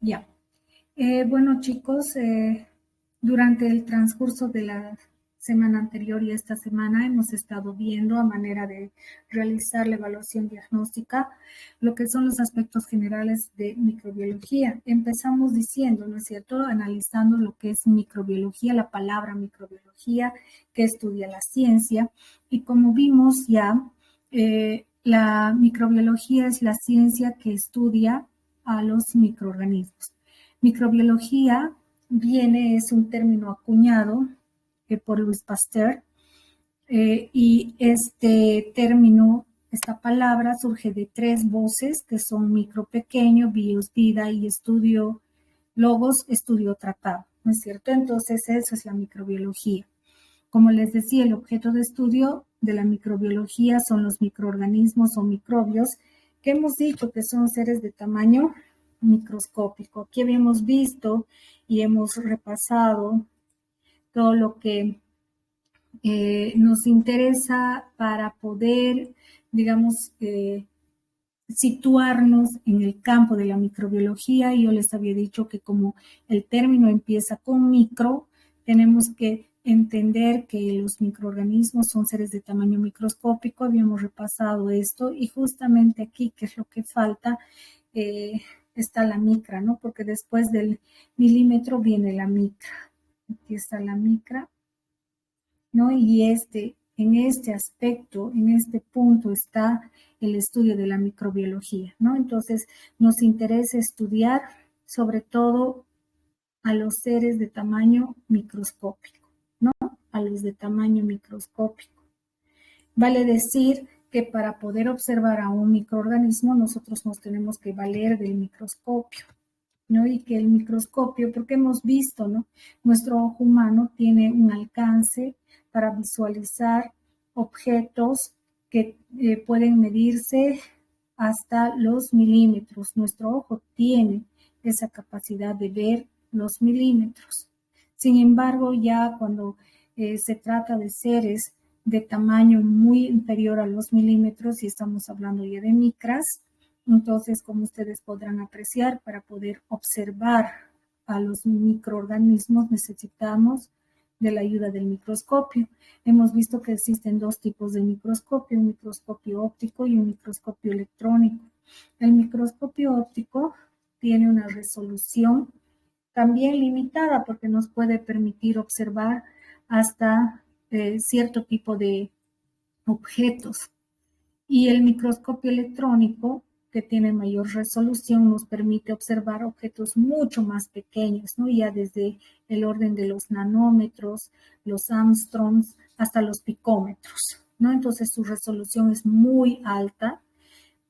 Ya. Bueno, chicos, durante el transcurso de la semana anterior y esta semana hemos estado viendo a manera de realizar la evaluación diagnóstica lo que son los aspectos generales de microbiología. Empezamos diciendo, ¿no es cierto?, analizando lo que es microbiología, la palabra microbiología, que estudia la ciencia, y como vimos ya, la microbiología es la ciencia que estudia a los microorganismos. Microbiología es un término acuñado por Louis Pasteur, y este término, esta palabra surge de tres voces que son micro pequeño, bios vida y estudio logos, estudio tratado, ¿no es cierto? Entonces eso es la microbiología. Como les decía, el objeto de estudio de la microbiología son los microorganismos o microbios, que hemos dicho que son seres de tamaño microscópico. Aquí habíamos visto y hemos repasado todo lo que nos interesa para poder, digamos, situarnos en el campo de la microbiología. Yo les había dicho que como el término empieza con micro, tenemos que entender que los microorganismos son seres de tamaño microscópico. Habíamos repasado esto y justamente aquí, que es lo que falta, está la micra, ¿no? Porque después del milímetro viene la micra. Aquí está la micra, ¿no? Y en este aspecto, en este punto está el estudio de la microbiología, ¿no? Entonces, nos interesa estudiar sobre todo a los seres de tamaño microscópico, ¿no? A los de tamaño microscópico. Vale decir que para poder observar a un microorganismo, nosotros nos tenemos que valer del microscopio, ¿no? Y que el microscopio, porque hemos visto, ¿no?, nuestro ojo humano tiene un alcance para visualizar objetos que pueden medirse hasta los milímetros. Nuestro ojo tiene esa capacidad de ver los milímetros. Sin embargo, ya cuando se trata de seres de tamaño muy inferior a los milímetros, y estamos hablando ya de micras, entonces, como ustedes podrán apreciar, para poder observar a los microorganismos necesitamos de la ayuda del microscopio. Hemos visto que existen dos tipos de microscopio, un microscopio óptico y un microscopio electrónico. El microscopio óptico tiene una resolución también limitada porque nos puede permitir observar hasta cierto tipo de objetos. Y el microscopio electrónico, que tiene mayor resolución, nos permite observar objetos mucho más pequeños, ¿no? Ya desde el orden de los nanómetros, los angstroms, hasta los picómetros, ¿no? Entonces su resolución es muy alta,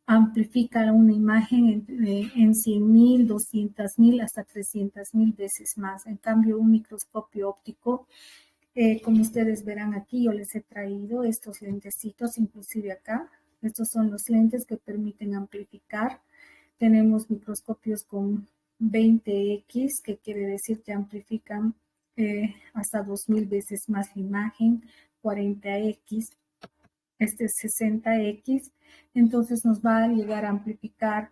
amplifica una imagen en 100.000, 200.000, hasta 300.000 veces más. En cambio, un microscopio óptico, como ustedes verán aquí, yo les he traído estos lentecitos, inclusive acá. Estos son los lentes que permiten amplificar. Tenemos microscopios con 20x, que quiere decir que amplifican hasta 2.000 veces más la imagen, 40x, este es 60x, entonces nos va a llegar a amplificar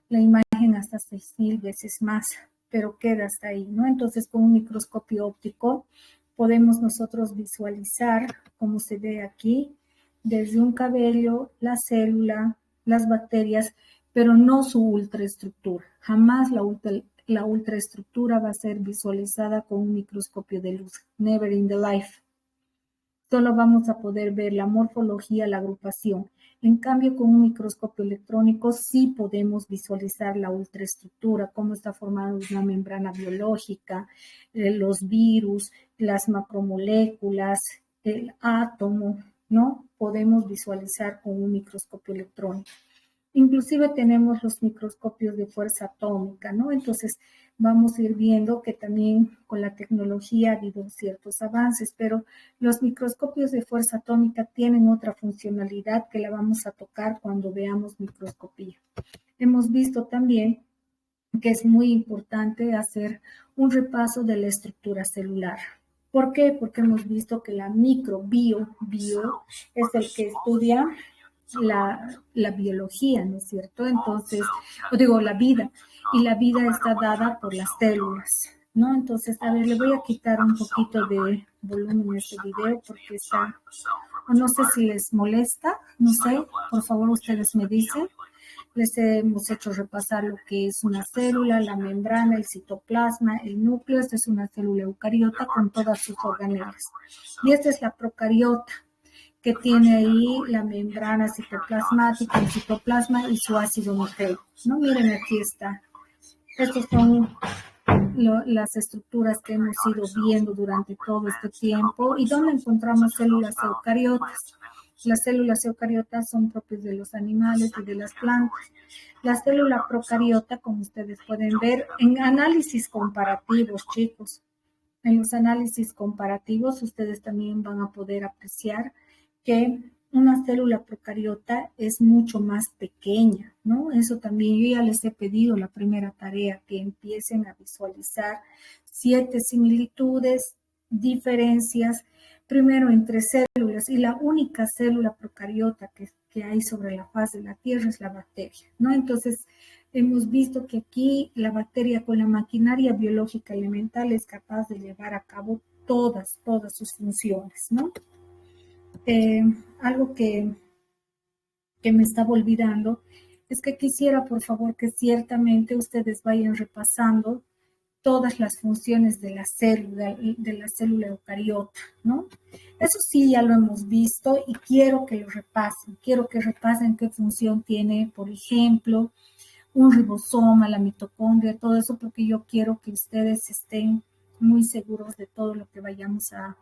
la imagen hasta 6.000 veces más, pero queda hasta ahí, ¿no? Entonces, con un microscopio óptico podemos nosotros visualizar, como se ve aquí, desde un cabello, la célula, las bacterias, pero no su ultraestructura. Jamás la ultraestructura va a ser visualizada con un microscopio de luz. Never in the life. Solo vamos a poder ver la morfología, la agrupación. En cambio, con un microscopio electrónico sí podemos visualizar la ultraestructura, cómo está formada una membrana biológica, los virus, las macromoléculas, el átomo, ¿no? Podemos visualizar con un microscopio electrónico. Inclusive tenemos los microscopios de fuerza atómica, ¿no? Entonces vamos a ir viendo que también con la tecnología ha habido ciertos avances, pero los microscopios de fuerza atómica tienen otra funcionalidad que la vamos a tocar cuando veamos microscopía. Hemos visto también que es muy importante hacer un repaso de la estructura celular. ¿Por qué? Porque hemos visto que la bio es el que estudia la biología, ¿no es cierto? Entonces, o digo, la vida, y la vida está dada por las células, ¿no? Entonces, a ver, le voy a quitar un poquito de volumen a este video porque está, o no sé si les molesta, no sé, por favor ustedes me dicen. Les hemos hecho repasar lo que es una célula, la membrana, el citoplasma, el núcleo. Esta es una célula eucariota con todas sus organelas. Y esta es la procariota, que tiene ahí la membrana citoplasmática, el citoplasma y su ácido nucleico. ¿No? Miren, aquí está. Estos son las estructuras que hemos ido viendo durante todo este tiempo. ¿Y dónde encontramos células eucariotas? Las células eucariotas son propias de los animales y de las plantas. La célula procariota, como ustedes pueden ver, en análisis comparativos, chicos, en los análisis comparativos ustedes también van a poder apreciar que una célula procariota es mucho más pequeña, ¿no? Eso también yo ya les he pedido la primera tarea, que empiecen a visualizar 7 similitudes, diferencias, primero entre células, y la única célula procariota que hay sobre la faz de la Tierra es la bacteria, ¿no? Entonces, hemos visto que aquí la bacteria con la maquinaria biológica elemental es capaz de llevar a cabo todas sus funciones, ¿no? Eh, algo que me estaba olvidando es que quisiera, por favor, que ciertamente ustedes vayan repasando todas las funciones de la célula eucariota, ¿no? Eso sí, ya lo hemos visto y quiero que lo repasen. Quiero que repasen qué función tiene, por ejemplo, un ribosoma, la mitocondria, todo eso, porque yo quiero que ustedes estén muy seguros de todo lo que vayamos a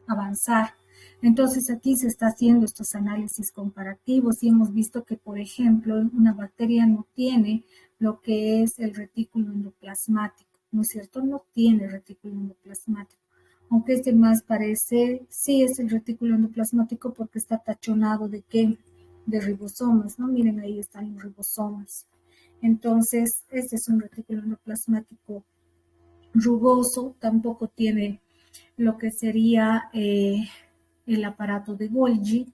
avanzar. Entonces aquí se está haciendo estos análisis comparativos y hemos visto que, por ejemplo, una bacteria no tiene lo que es el retículo endoplasmático, ¿no es cierto? No tiene retículo endoplasmático. Aunque este más parece, sí es el retículo endoplasmático porque está tachonado de qué? De ribosomas, ¿no? Miren, ahí están los ribosomas. Entonces, este es un retículo endoplasmático rugoso, tampoco tiene lo que sería el aparato de Golgi,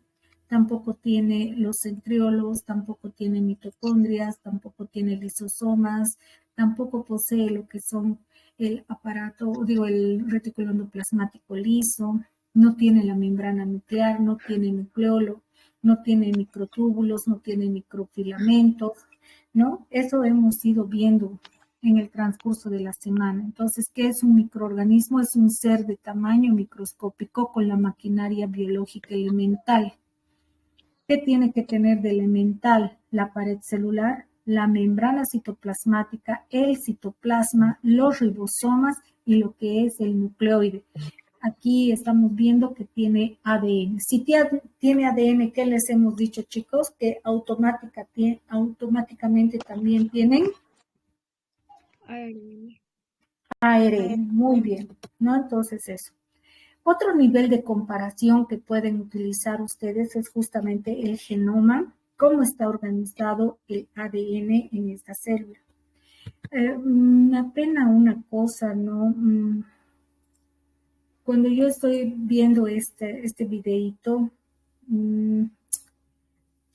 tampoco tiene los centriolos, tampoco tiene mitocondrias, tampoco tiene lisosomas, tampoco posee lo que son el aparato, digo, el retículo endoplasmático liso, no tiene la membrana nuclear, no tiene nucleolo, no tiene microtúbulos, no tiene microfilamentos, ¿no? Eso hemos ido viendo en el transcurso de la semana. Entonces, ¿qué es un microorganismo? Es un ser de tamaño microscópico con la maquinaria biológica elemental. ¿Qué tiene que tener de elemental? La pared celular, la membrana citoplasmática, el citoplasma, los ribosomas y lo que es el nucleoide. Aquí estamos viendo que tiene ADN. Si tiene ADN, ¿qué les hemos dicho, chicos? Que automáticamente también tienen ARN. Muy bien, ¿no? Entonces eso. Otro nivel de comparación que pueden utilizar ustedes es justamente el genoma, cómo está organizado el ADN en esta célula. Me apena una cosa, ¿no? Cuando yo estoy viendo este videíto,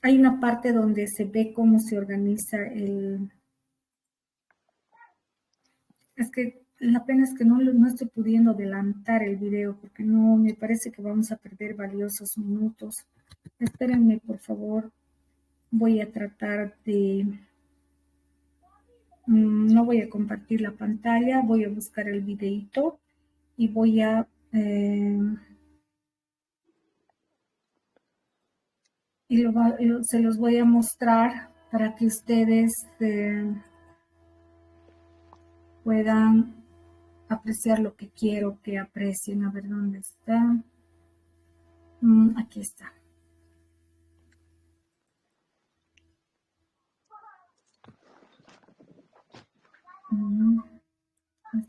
hay una parte donde se ve cómo se organiza el... Es que la pena es que no estoy pudiendo adelantar el video porque no me parece que vamos a perder valiosos minutos. Espérenme, por favor. Voy a tratar de... no voy a compartir la pantalla, voy a buscar el videito y voy a... se los voy a mostrar para que ustedes puedan apreciar lo que quiero que aprecien. A ver dónde está. Aquí está.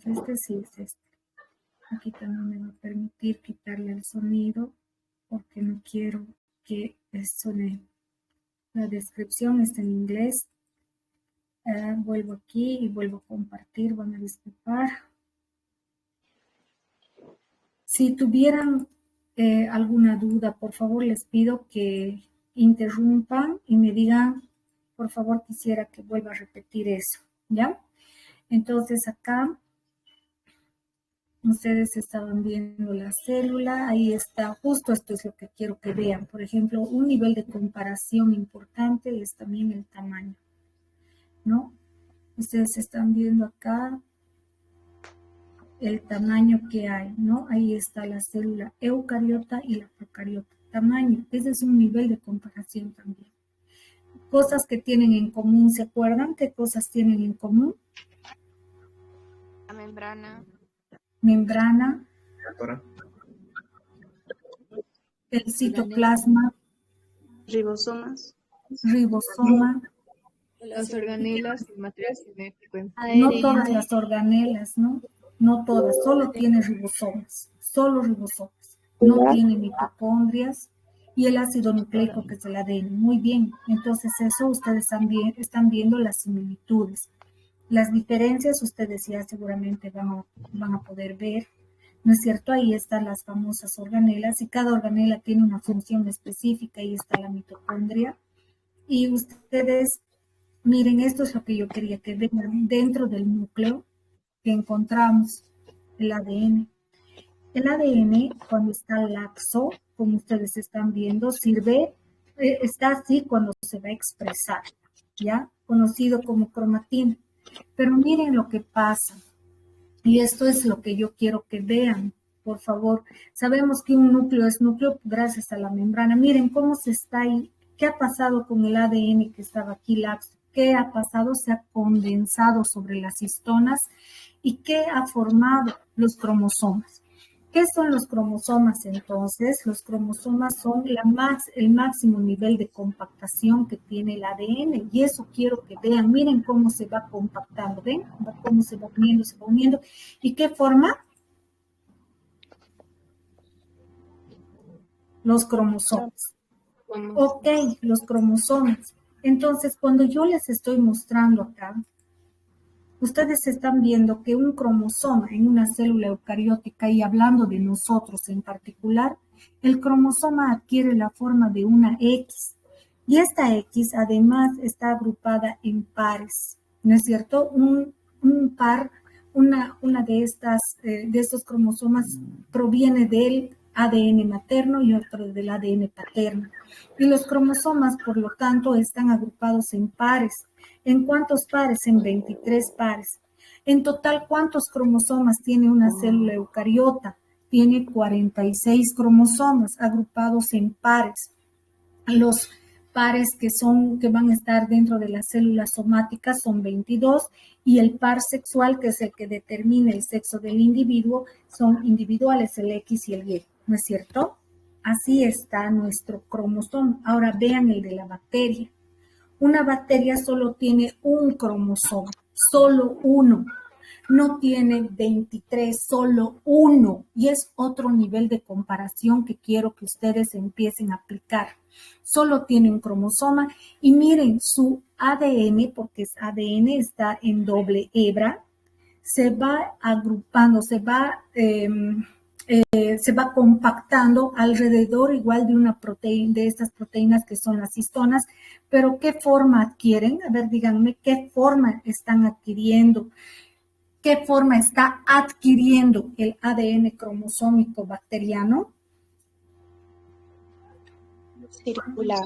Este sí es este. Aquí también me va a permitir quitarle el sonido porque no quiero que suene. La descripción está en inglés. Vuelvo aquí y vuelvo a compartir. Van a disculpar. Si tuvieran alguna duda, por favor les pido que interrumpan y me digan, por favor, quisiera que vuelva a repetir eso, ¿ya? Entonces acá ustedes estaban viendo la célula, ahí está, justo esto es lo que quiero que vean. Por ejemplo, un nivel de comparación importante es también el tamaño, ¿no? Ustedes están viendo acá el tamaño que hay, ¿no? Ahí está la célula eucariota y la procariota. Tamaño, ese es un nivel de comparación también. Cosas que tienen en común, ¿se acuerdan? ¿Qué cosas tienen en común? La membrana. Membrana, el citoplasma, Ribosomas. ribosoma. Las organelas y el material genético. No todas las organelas, ¿no? No todas, solo tiene ribosomas, solo ribosomas. No tiene mitocondrias y el ácido nucleico que es el ADN. Muy bien, entonces eso ustedes también están viendo las similitudes. Las diferencias ustedes ya seguramente van a poder ver, ¿no es cierto? Ahí están las famosas organelas y cada organela tiene una función específica. Ahí está la mitocondria. Y ustedes, miren, esto es lo que yo quería que vean dentro del núcleo que encontramos, el ADN. El ADN, cuando está laxo, como ustedes están viendo, está así cuando se va a expresar, ¿ya? Conocido como cromatina. Pero miren lo que pasa, y esto es lo que yo quiero que vean, por favor. Sabemos que un núcleo es núcleo gracias a la membrana. Miren cómo se está ahí. ¿Qué ha pasado con el ADN que estaba aquí laxo? ¿Qué ha pasado? Se ha condensado sobre las histonas. ¿Y qué ha formado? Los cromosomas. ¿Qué son los cromosomas entonces? Los cromosomas son el máximo nivel de compactación que tiene el ADN y eso quiero que vean. Miren cómo se va compactando, ¿ven? Cómo se va uniendo, se va uniendo. ¿Y qué forma? Los cromosomas. Ok, los cromosomas. Entonces, cuando yo les estoy mostrando acá, ustedes están viendo que un cromosoma en una célula eucariótica, y hablando de nosotros en particular, el cromosoma adquiere la forma de una X. Y esta X además está agrupada en pares, ¿no es cierto? Un par, una de estos cromosomas proviene del ADN materno y otro del ADN paterno. Y los cromosomas, por lo tanto, están agrupados en pares. ¿En cuántos pares? En 23 pares. En total, ¿cuántos cromosomas tiene una célula eucariota? Tiene 46 cromosomas agrupados en pares. Los pares que van a estar dentro de las células somáticas son 22 y el par sexual, que es el que determina el sexo del individuo, son individuales, el X y el Y, ¿no es cierto? Así está nuestro cromosoma. Ahora vean el de la bacteria. Una bacteria solo tiene un cromosoma, solo uno. No tiene 23, solo uno. Y es otro nivel de comparación que quiero que ustedes empiecen a aplicar. Solo tiene un cromosoma y miren su ADN, porque es ADN, está en doble hebra, se va agrupando, se va compactando alrededor igual de una proteína, de estas proteínas que son las histonas, pero ¿qué forma adquieren? A ver, díganme, ¿qué forma están adquiriendo? ¿Qué forma está adquiriendo el ADN cromosómico bacteriano? Circular.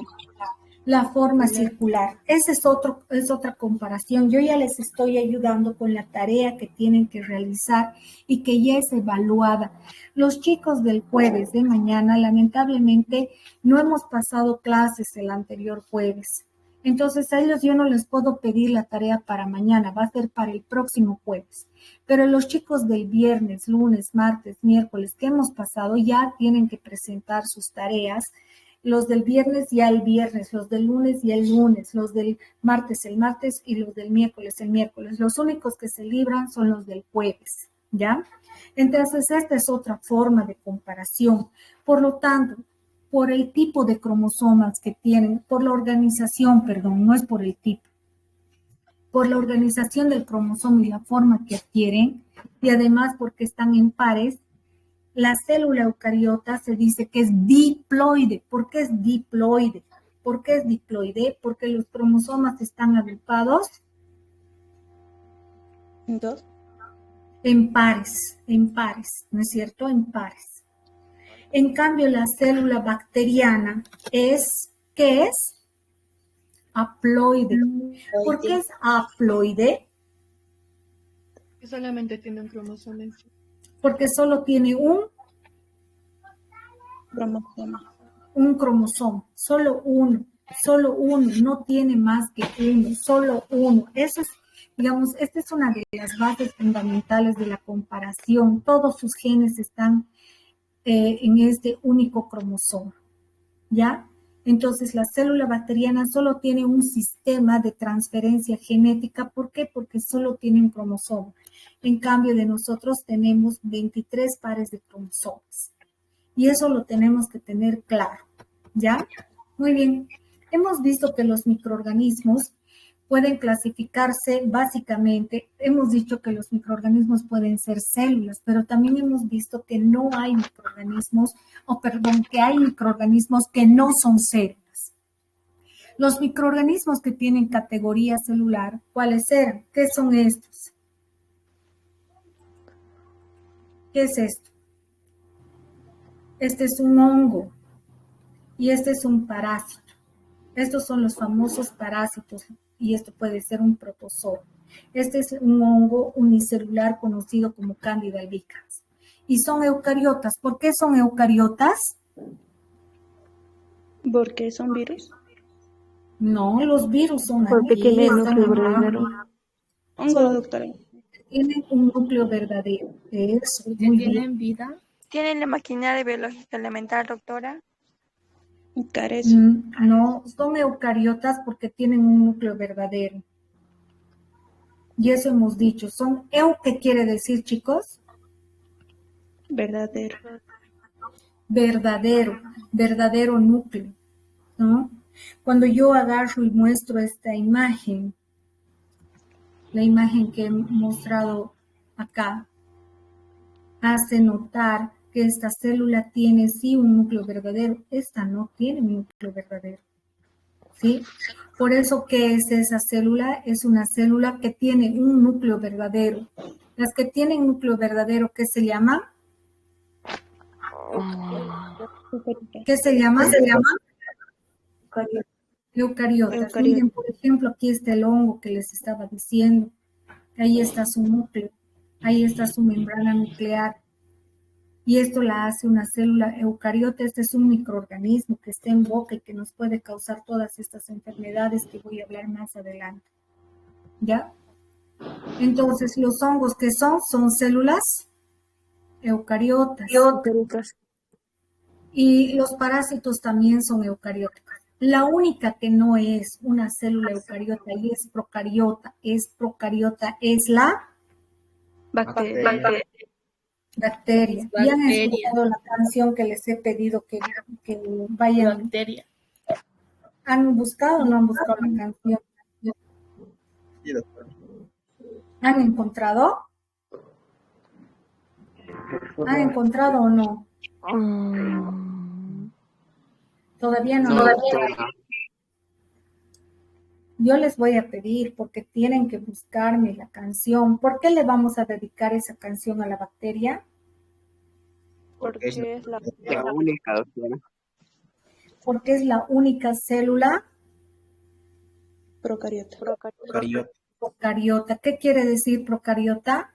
La forma circular. Esa es otra comparación. Yo ya les estoy ayudando con la tarea que tienen que realizar y que ya es evaluada. Los chicos del jueves de mañana, lamentablemente, no hemos pasado clases el anterior jueves. Entonces a ellos yo no les puedo pedir la tarea para mañana, va a ser para el próximo jueves. Pero los chicos del viernes, lunes, martes, miércoles que hemos pasado ya tienen que presentar sus tareas. Los del viernes ya el viernes, los del lunes ya el lunes, los del martes el martes y los del miércoles el miércoles. Los únicos que se libran son los del jueves, ¿ya? Entonces, esta es otra forma de comparación. Por lo tanto, por el tipo de cromosomas que tienen, por la organización, perdón, no es por el tipo, por la organización del cromosoma y la forma que adquieren, y además porque están en pares, la célula eucariota se dice que es diploide. ¿Por qué es diploide? ¿Por qué es diploide? Porque los cromosomas están agrupados Dos. en pares, ¿no es cierto? En pares. En cambio, la célula bacteriana es, ¿qué es? Haploide. ¿Por qué es haploide? Que solamente tiene un cromosoma en sí. Porque solo tiene Cromosoma. un cromosoma, solo uno, no tiene más que uno, solo uno. Eso es, digamos, esta es una de las bases fundamentales de la comparación. Todos sus genes están en este único cromosoma, ¿ya? Entonces, la célula bacteriana solo tiene un sistema de transferencia genética. ¿Por qué? Porque solo tiene un cromosoma. En cambio, de nosotros tenemos 23 pares de cromosomas. Y eso lo tenemos que tener claro, ¿ya? Muy bien. Hemos visto que los microorganismos pueden clasificarse básicamente, hemos dicho que los microorganismos pueden ser células, pero también hemos visto que no hay microorganismos, que hay microorganismos que no son células. Los microorganismos que tienen categoría celular, ¿cuáles eran? ¿Qué son estos? ¿Qué es esto? Este es un hongo y este es un parásito. Estos son los famosos parásitos y esto puede ser un protozoo. Este es un hongo unicelular conocido como Candida albicans. Y son eucariotas. ¿Por qué son eucariotas? ¿Por qué son virus? No, los virus son Porque aquí, tiene están núcleo acá. verdadero. Hongo, doctora. Tienen un núcleo verdadero. Eso, muy bien. ¿Tienen vida? ¿Tienen la maquinaria biológica elemental, doctora? Carecen. No, son eucariotas porque tienen un núcleo verdadero. Y eso hemos dicho. Son ¿qué quiere decir, chicos? Verdadero. Verdadero núcleo, ¿no? Cuando yo agarro y muestro esta imagen, la imagen que he mostrado acá, hace notar que esta célula tiene sí un núcleo verdadero, esta no tiene un núcleo verdadero, ¿sí? Por eso, ¿qué es esa célula? Es una célula que tiene un núcleo verdadero. Las que tienen núcleo verdadero, ¿qué se llaman? ¿Qué se llama? Se llama eucariotas. Miren, por ejemplo, aquí está el hongo que les estaba diciendo. Ahí está su núcleo, ahí está su membrana nuclear. Y esto la hace una célula eucariota. Este es un microorganismo que está en boca y que nos puede causar todas estas enfermedades que voy a hablar más adelante. ¿Ya? Entonces, los hongos que son células eucariotas. Y los parásitos también son eucarióticos. La única que no es una célula eucariota y es procariota, es la Bacteria. bacteria. ¿Y han escuchado la canción que les he pedido que vayan? Bacteria. ¿Han buscado o no han buscado la canción? ¿Han encontrado? ¿Han encontrado o no? Todavía no. Yo les voy a pedir porque tienen que buscarme la canción. ¿Por qué le vamos a dedicar esa canción a la bacteria? Porque es la única, doctora. Porque es la única célula Procariota. procariota. ¿Qué quiere decir procariota?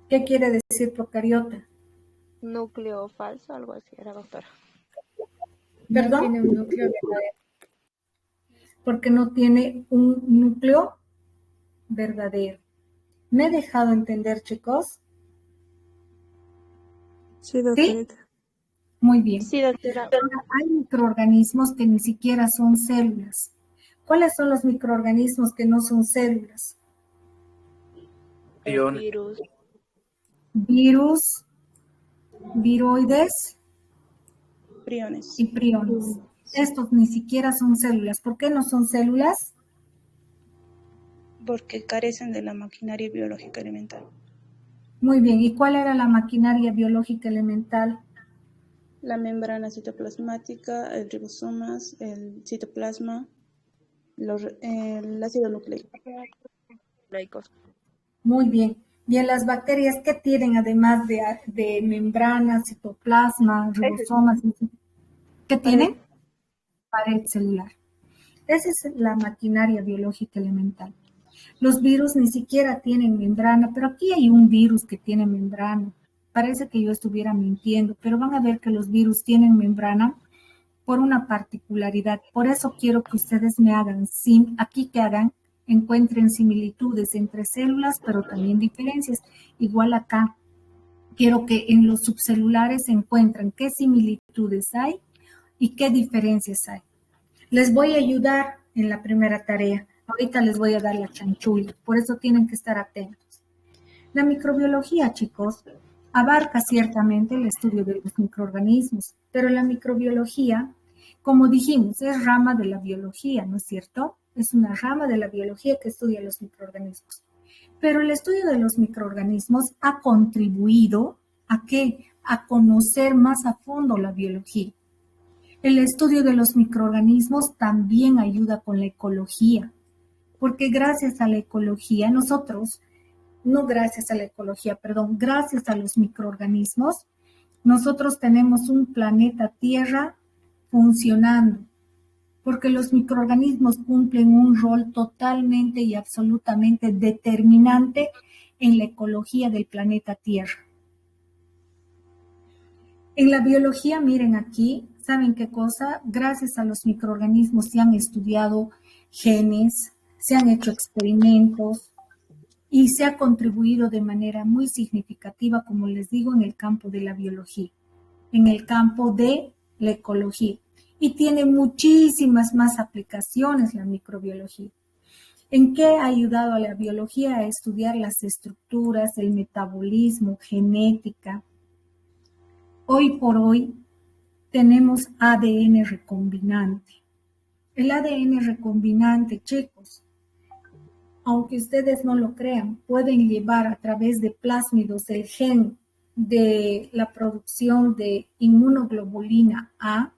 ¿Qué quiere decir procariota? Núcleo falso, algo así era, doctora. ¿Perdón? No tiene un núcleo verdadero. Porque no tiene un núcleo verdadero. ¿Me he dejado entender, chicos? Sí, doctorita. ¿Sí? Muy bien. Sí, doctora. Ahora, hay microorganismos que ni siquiera son células. ¿Cuáles son los microorganismos que no son células? Virus. Virus, viroides Priones. y priones. Estos ni siquiera son células. ¿Por qué no son células? Porque carecen de la maquinaria biológica elemental. Muy bien. ¿Y cuál era la maquinaria biológica elemental? La membrana citoplasmática, el ribosomas, el citoplasma, el ácido nucleico. Muy bien. Bien, las bacterias, ¿qué tienen además de membrana, citoplasma, ribosomas? ¿Qué tienen? Pared celular. Esa es la maquinaria biológica elemental. Los virus ni siquiera tienen membrana, pero aquí hay un virus que tiene membrana. Parece que yo estuviera mintiendo, pero van a ver que los virus tienen membrana por una particularidad. Por eso quiero que ustedes me hagan, aquí que hagan, encuentren similitudes entre células, pero también diferencias. Igual acá, quiero que en los subcelulares se encuentren qué similitudes hay y qué diferencias hay. Les voy a ayudar en la primera tarea. Ahorita les voy a dar la chanchulla, por eso tienen que estar atentos. La microbiología, chicos, abarca ciertamente el estudio de los microorganismos, pero la microbiología, como dijimos, es rama de la biología, ¿no es cierto? Es una rama de la biología que estudia los microorganismos. Pero el estudio de los microorganismos ha contribuido ¿a qué? A conocer más a fondo la biología. El estudio de los microorganismos también ayuda con la ecología, porque gracias a la ecología nosotros, no gracias a la ecología, perdón, gracias a los microorganismos, nosotros tenemos un planeta Tierra funcionando, porque los microorganismos cumplen un rol totalmente y absolutamente determinante en la ecología del planeta Tierra. En la biología, miren aquí, ¿saben qué cosa? Gracias a los microorganismos se han estudiado genes, se han hecho experimentos y se ha contribuido de manera muy significativa, como les digo, en el campo de la biología, en el campo de la ecología. Y tiene muchísimas más aplicaciones la microbiología. ¿En qué ha ayudado a la biología a estudiar las estructuras, el metabolismo, genética? Hoy por hoy tenemos ADN recombinante. El ADN recombinante, chicos, aunque ustedes no lo crean, pueden llevar a través de plásmidos el gen de la producción de inmunoglobulina A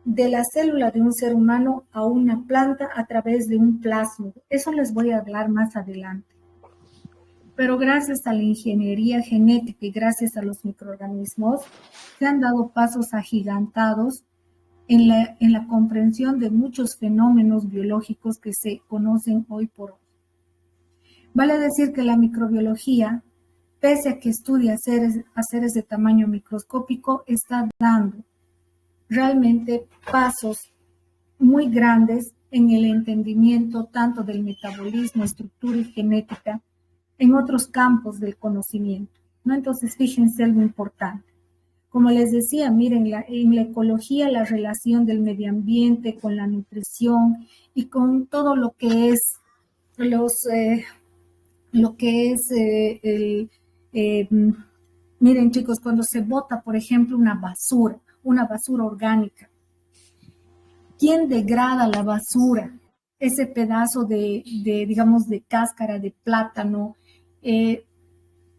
de la célula de un ser humano a una planta a través de un plásmido. Eso les voy a hablar más adelante. Pero gracias a la ingeniería genética y gracias a los microorganismos, se han dado pasos agigantados en la comprensión de muchos fenómenos biológicos que se conocen hoy por hoy. Vale decir que la microbiología, pese a que estudia a seres de tamaño microscópico, está dando realmente pasos muy grandes en el entendimiento tanto del metabolismo, estructura y genética en otros campos del conocimiento, ¿no? Entonces, fíjense algo importante. Como les decía, miren, en la ecología, la relación del medio ambiente con la nutrición y con todo lo que es miren, chicos, cuando se bota, por ejemplo, una basura orgánica, ¿quién degrada la basura? Ese pedazo digamos, de cáscara de plátano.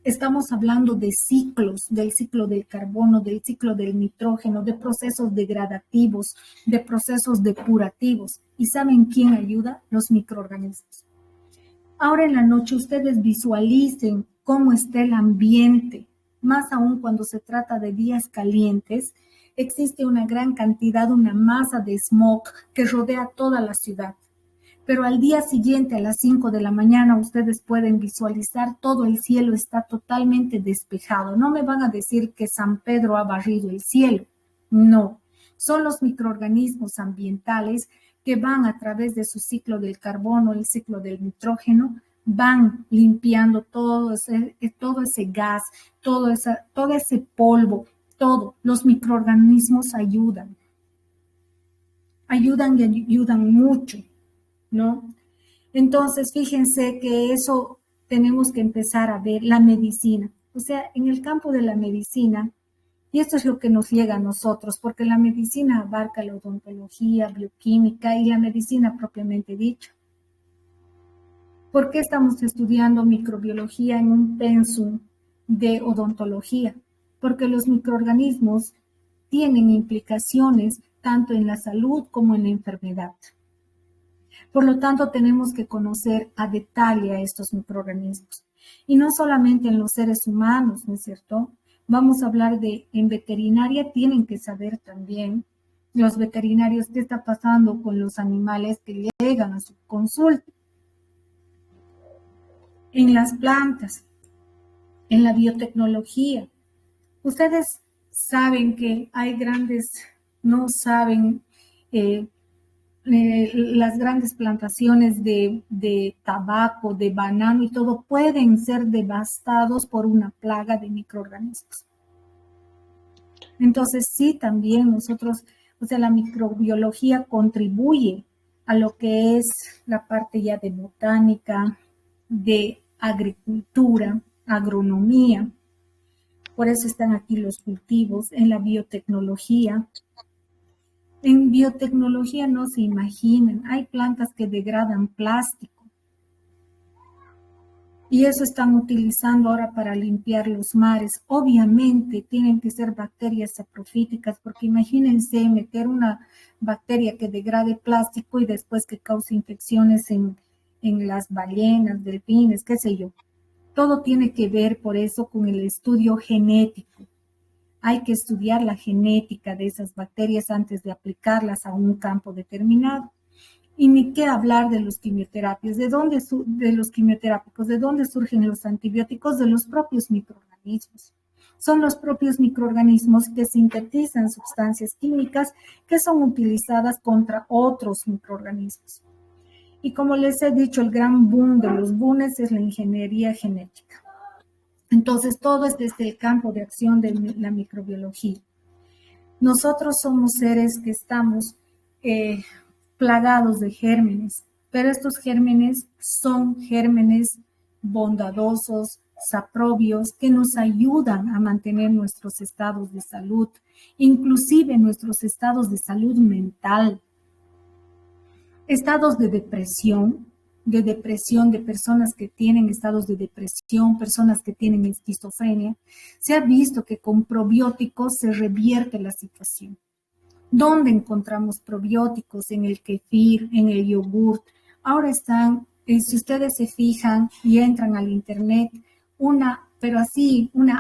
Estamos hablando de ciclos, del ciclo del carbono, del ciclo del nitrógeno, de procesos degradativos, de procesos depurativos. ¿Y saben quién ayuda? Los microorganismos. Ahora en la noche ustedes visualicen cómo está el ambiente, más aún cuando se trata de días calientes. Existe una gran cantidad, una masa de smog que rodea toda la ciudad. Pero al día siguiente, a las 5 de la mañana, ustedes pueden visualizar todo el cielo está totalmente despejado. No me van a decir que San Pedro ha barrido el cielo. No, son los microorganismos ambientales que van a través de su ciclo del carbono, el ciclo del nitrógeno, van limpiando todo ese gas, todo ese polvo, todo. Los microorganismos ayudan y ayudan mucho, ¿no? Entonces, fíjense que eso tenemos que empezar a ver la medicina. O sea, en el campo de la medicina, y esto es lo que nos llega a nosotros, porque la medicina abarca la odontología, bioquímica y la medicina propiamente dicha. ¿Por qué estamos estudiando microbiología en un pensum de odontología, porque los microorganismos tienen implicaciones tanto en la salud como en la enfermedad. Por lo tanto, tenemos que conocer a detalle a estos microorganismos. Y no solamente en los seres humanos, ¿no es cierto? Vamos a hablar en veterinaria, tienen que saber también los veterinarios qué está pasando con los animales que llegan a su consulta. En las plantas, en la biotecnología. Ustedes saben que hay no saben las grandes plantaciones de tabaco, de banano y todo pueden ser devastados por una plaga de microorganismos. Entonces sí, también nosotros, la microbiología contribuye a lo que es la parte ya de botánica, de agricultura, agronomía. Por eso están aquí los cultivos, en la biotecnología. En biotecnología no se imaginan, hay plantas que degradan plástico. Y eso están utilizando ahora para limpiar los mares. Obviamente tienen que ser bacterias saprofíticas, porque imagínense meter una bacteria que degrade plástico y después que cause infecciones en las ballenas, delfines, qué sé yo. Todo tiene que ver por eso con el estudio genético. Hay que estudiar la genética de esas bacterias antes de aplicarlas a un campo determinado. Y ni qué hablar de los quimioterapios. ¿De dónde surgen los antibióticos? De los propios microorganismos. Son los propios microorganismos que sintetizan sustancias químicas que son utilizadas contra otros microorganismos. Y como les he dicho, el gran boom de los boones es la ingeniería genética. Entonces, todo es desde el campo de acción de la microbiología. Nosotros somos seres que estamos plagados de gérmenes, pero estos gérmenes son gérmenes bondadosos, saprobios, que nos ayudan a mantener nuestros estados de salud, inclusive nuestros estados de salud mental. Estados de depresión de personas que tienen estados de depresión, personas que tienen esquizofrenia. Se ha visto que con probióticos se revierte la situación. ¿Dónde encontramos probióticos? En el kefir, en el yogurt. Ahora están, si ustedes se fijan y entran al internet, una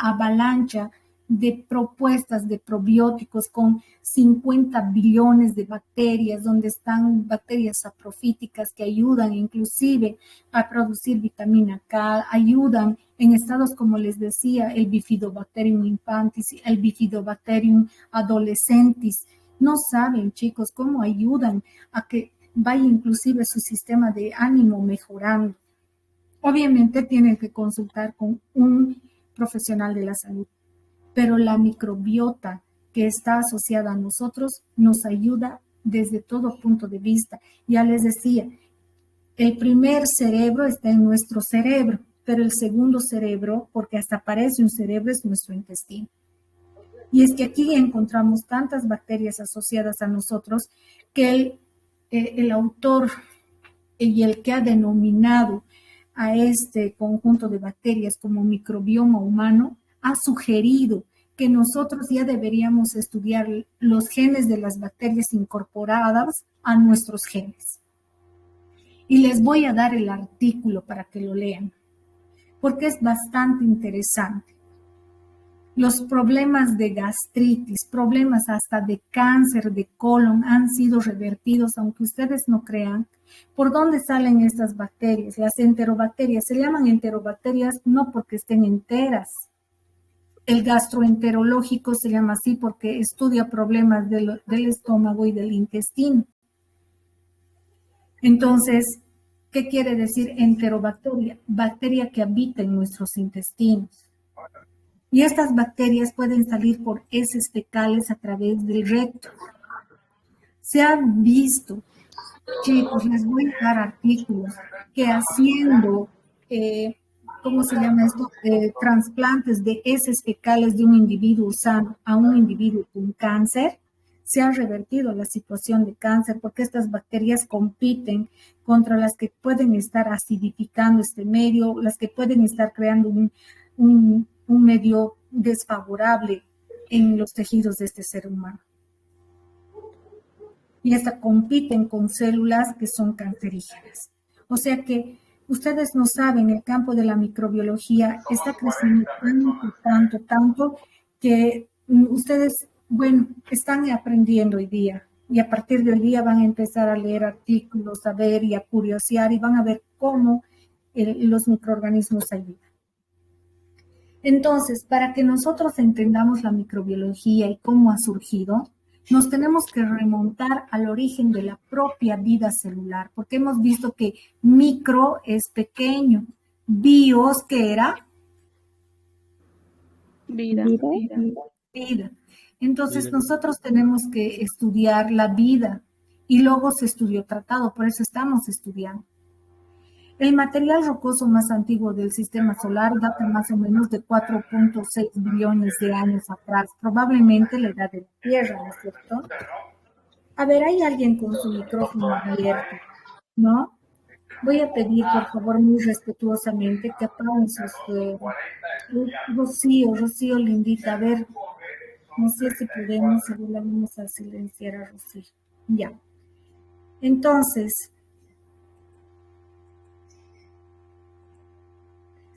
avalancha de propuestas de probióticos con 50 billones de bacterias, donde están bacterias saprofíticas que ayudan inclusive a producir vitamina K, ayudan en estados como les decía, el Bifidobacterium infantis, el Bifidobacterium adolescentis. No saben, chicos, cómo ayudan a que vaya inclusive su sistema de ánimo mejorando. Obviamente tienen que consultar con un profesional de la salud, pero la microbiota que está asociada a nosotros nos ayuda desde todo punto de vista. Ya les decía, el primer cerebro está en nuestro cerebro, pero el segundo cerebro, porque hasta parece un cerebro, es nuestro intestino. Y es que aquí encontramos tantas bacterias asociadas a nosotros que el autor y el que ha denominado a este conjunto de bacterias como microbioma humano ha sugerido que nosotros ya deberíamos estudiar los genes de las bacterias incorporadas a nuestros genes. Y les voy a dar el artículo para que lo lean, porque es bastante interesante. Los problemas de gastritis, problemas hasta de cáncer de colon han sido revertidos, aunque ustedes no crean. ¿Por dónde salen estas bacterias? Las enterobacterias. Se llaman enterobacterias no porque estén enteras. El gastroenterológico se llama así porque estudia problemas del estómago y del intestino. Entonces, ¿qué quiere decir enterobacteria? Bacteria que habita en nuestros intestinos. Y estas bacterias pueden salir por heces fecales a través del recto. Se ha visto, chicos, les voy a dar artículos, que haciendo, ¿cómo se llama esto? Trasplantes de heces fecales de un individuo sano a un individuo con cáncer, se ha revertido la situación de cáncer porque estas bacterias compiten contra las que pueden estar acidificando este medio, las que pueden estar creando un un medio desfavorable en los tejidos de este ser humano. Y hasta compiten con células que son cancerígenas. O sea que ustedes no saben, el campo de la microbiología está creciendo tanto, que ustedes, bueno, están aprendiendo hoy día. Y a partir de hoy día van a empezar a leer artículos, a ver y a curiosear y van a ver cómo los microorganismos ayudan. Entonces, para que nosotros entendamos la microbiología y cómo ha surgido, nos tenemos que remontar al origen de la propia vida celular, porque hemos visto que micro es pequeño, bios, ¿qué era? Vida. Vida. Entonces nosotros tenemos que estudiar la vida y luego se estudió tratado, por eso estamos estudiando. El material rocoso más antiguo del sistema solar data más o menos de 4.6 billones de años atrás, probablemente la edad de la Tierra, ¿no es cierto? A ver, hay alguien con su micrófono abierto, ¿no? Voy a pedir, por favor, muy respetuosamente que apaguen sus... Rocío, lindita, a ver, no sé si podemos, a ver, la vamos a silenciar a Rocío. Ya. Entonces,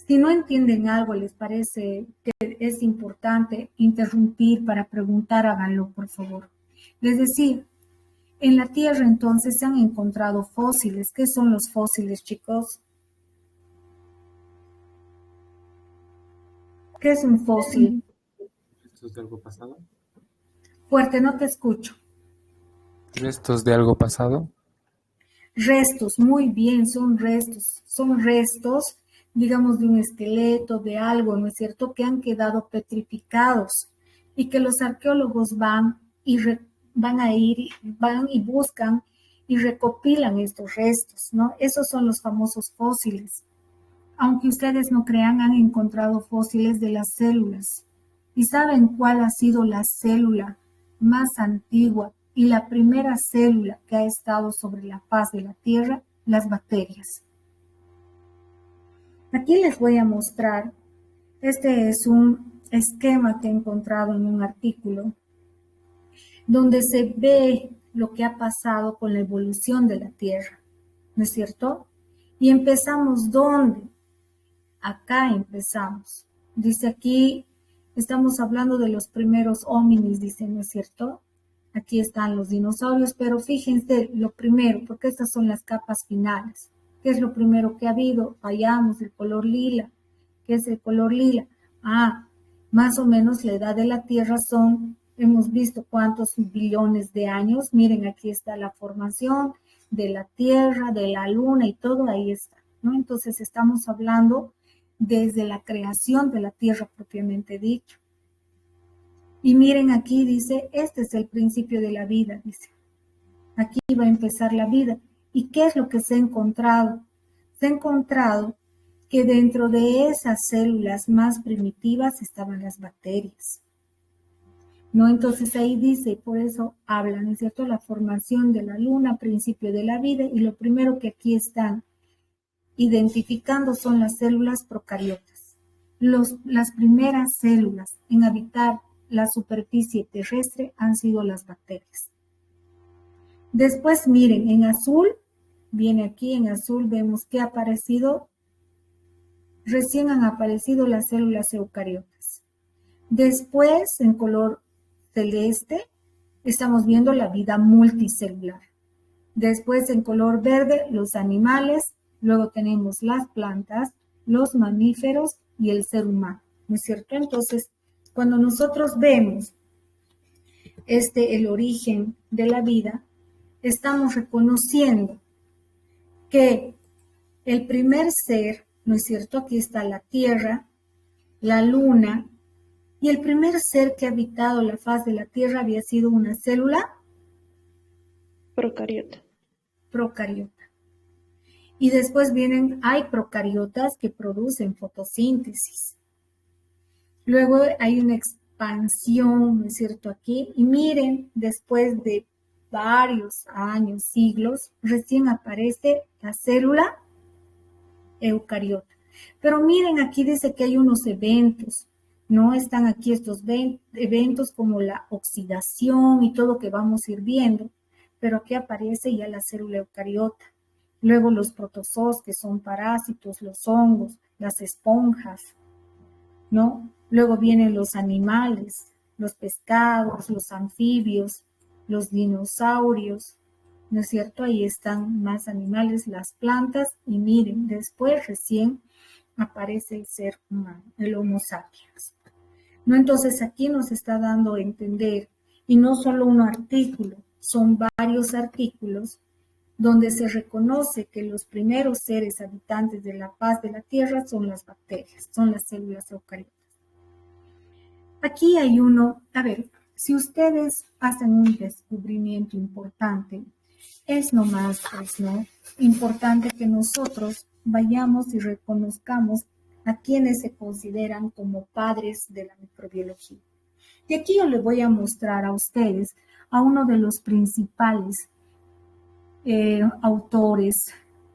si no entienden algo, les parece que es importante interrumpir para preguntar, háganlo, por favor. Les decía, en la Tierra entonces se han encontrado fósiles. ¿Qué son los fósiles, chicos? ¿Qué es un fósil? ¿Restos de algo pasado? Fuerte, no te escucho. ¿Restos de algo pasado? Restos, muy bien, son restos. Son restos, digamos, de un esqueleto, de algo, ¿no es cierto?, que han quedado petrificados y que los arqueólogos van y buscan y recopilan estos restos, ¿no? Esos son los famosos fósiles. Aunque ustedes no crean, han encontrado fósiles de las células. ¿Y saben cuál ha sido la célula más antigua y la primera célula que ha estado sobre la faz de la Tierra? Las bacterias. Aquí les voy a mostrar, este es un esquema que he encontrado en un artículo, donde se ve lo que ha pasado con la evolución de la Tierra, ¿no es cierto? Y empezamos, ¿dónde? Acá empezamos. Dice aquí, estamos hablando de los primeros homínidos, dice, ¿no es cierto? Aquí están los dinosaurios, pero fíjense lo primero, porque estas son las capas finales. ¿Qué es lo primero que ha habido? Vayamos, el color lila. ¿Qué es el color lila? Más o menos la edad de la Tierra son, hemos visto cuántos billones de años. Miren, aquí está la formación de la Tierra, de la Luna y todo ahí está, ¿no? Entonces estamos hablando desde la creación de la Tierra propiamente dicho. Y miren aquí dice, este es el principio de la vida, dice. Aquí va a empezar la vida. ¿Y qué es lo que se ha encontrado? Se ha encontrado que dentro de esas células más primitivas estaban las bacterias, ¿no? Entonces ahí dice, por eso hablan, ¿no es cierto?, la formación de la Luna, principio de la vida, y lo primero que aquí están identificando son las células procariotas. Las primeras células en habitar la superficie terrestre han sido las bacterias. Después, miren, en azul, viene aquí en azul, vemos que ha aparecido, recién han aparecido las células eucariotas. Después, en color celeste, estamos viendo la vida multicelular. Después, en color verde, los animales, luego tenemos las plantas, los mamíferos y el ser humano, ¿no es cierto? Entonces, cuando nosotros vemos el origen de la vida, estamos reconociendo que el primer ser, ¿no es cierto? Aquí está la Tierra, la Luna, y el primer ser que ha habitado la faz de la Tierra había sido una célula Procariota. Y después hay procariotas que producen fotosíntesis. Luego hay una expansión, ¿no es cierto? Aquí, y miren, después de varios años, siglos, recién aparece la célula eucariota. Pero miren, aquí dice que hay unos eventos. ¿no? Están aquí estos eventos como la oxidación y todo que vamos a ir viendo, pero aquí aparece ya la célula eucariota. Luego los protozoos, que son parásitos, los hongos, las esponjas, ¿no? Luego vienen los animales, los pescados, los anfibios, los dinosaurios, ¿no es cierto? Ahí están más animales, las plantas, y miren, después recién aparece el ser humano, el Homo sapiens. ¿No? Entonces aquí nos está dando a entender, y no solo un artículo, son varios artículos donde se reconoce que los primeros seres habitantes de la faz de la Tierra son las bacterias, son las células eucariotas. Aquí hay uno, a ver, si ustedes hacen un descubrimiento importante, es nomás, pues, ¿no? Importante que nosotros vayamos y reconozcamos a quienes se consideran como padres de la microbiología. Y aquí yo les voy a mostrar a ustedes a uno de los principales autores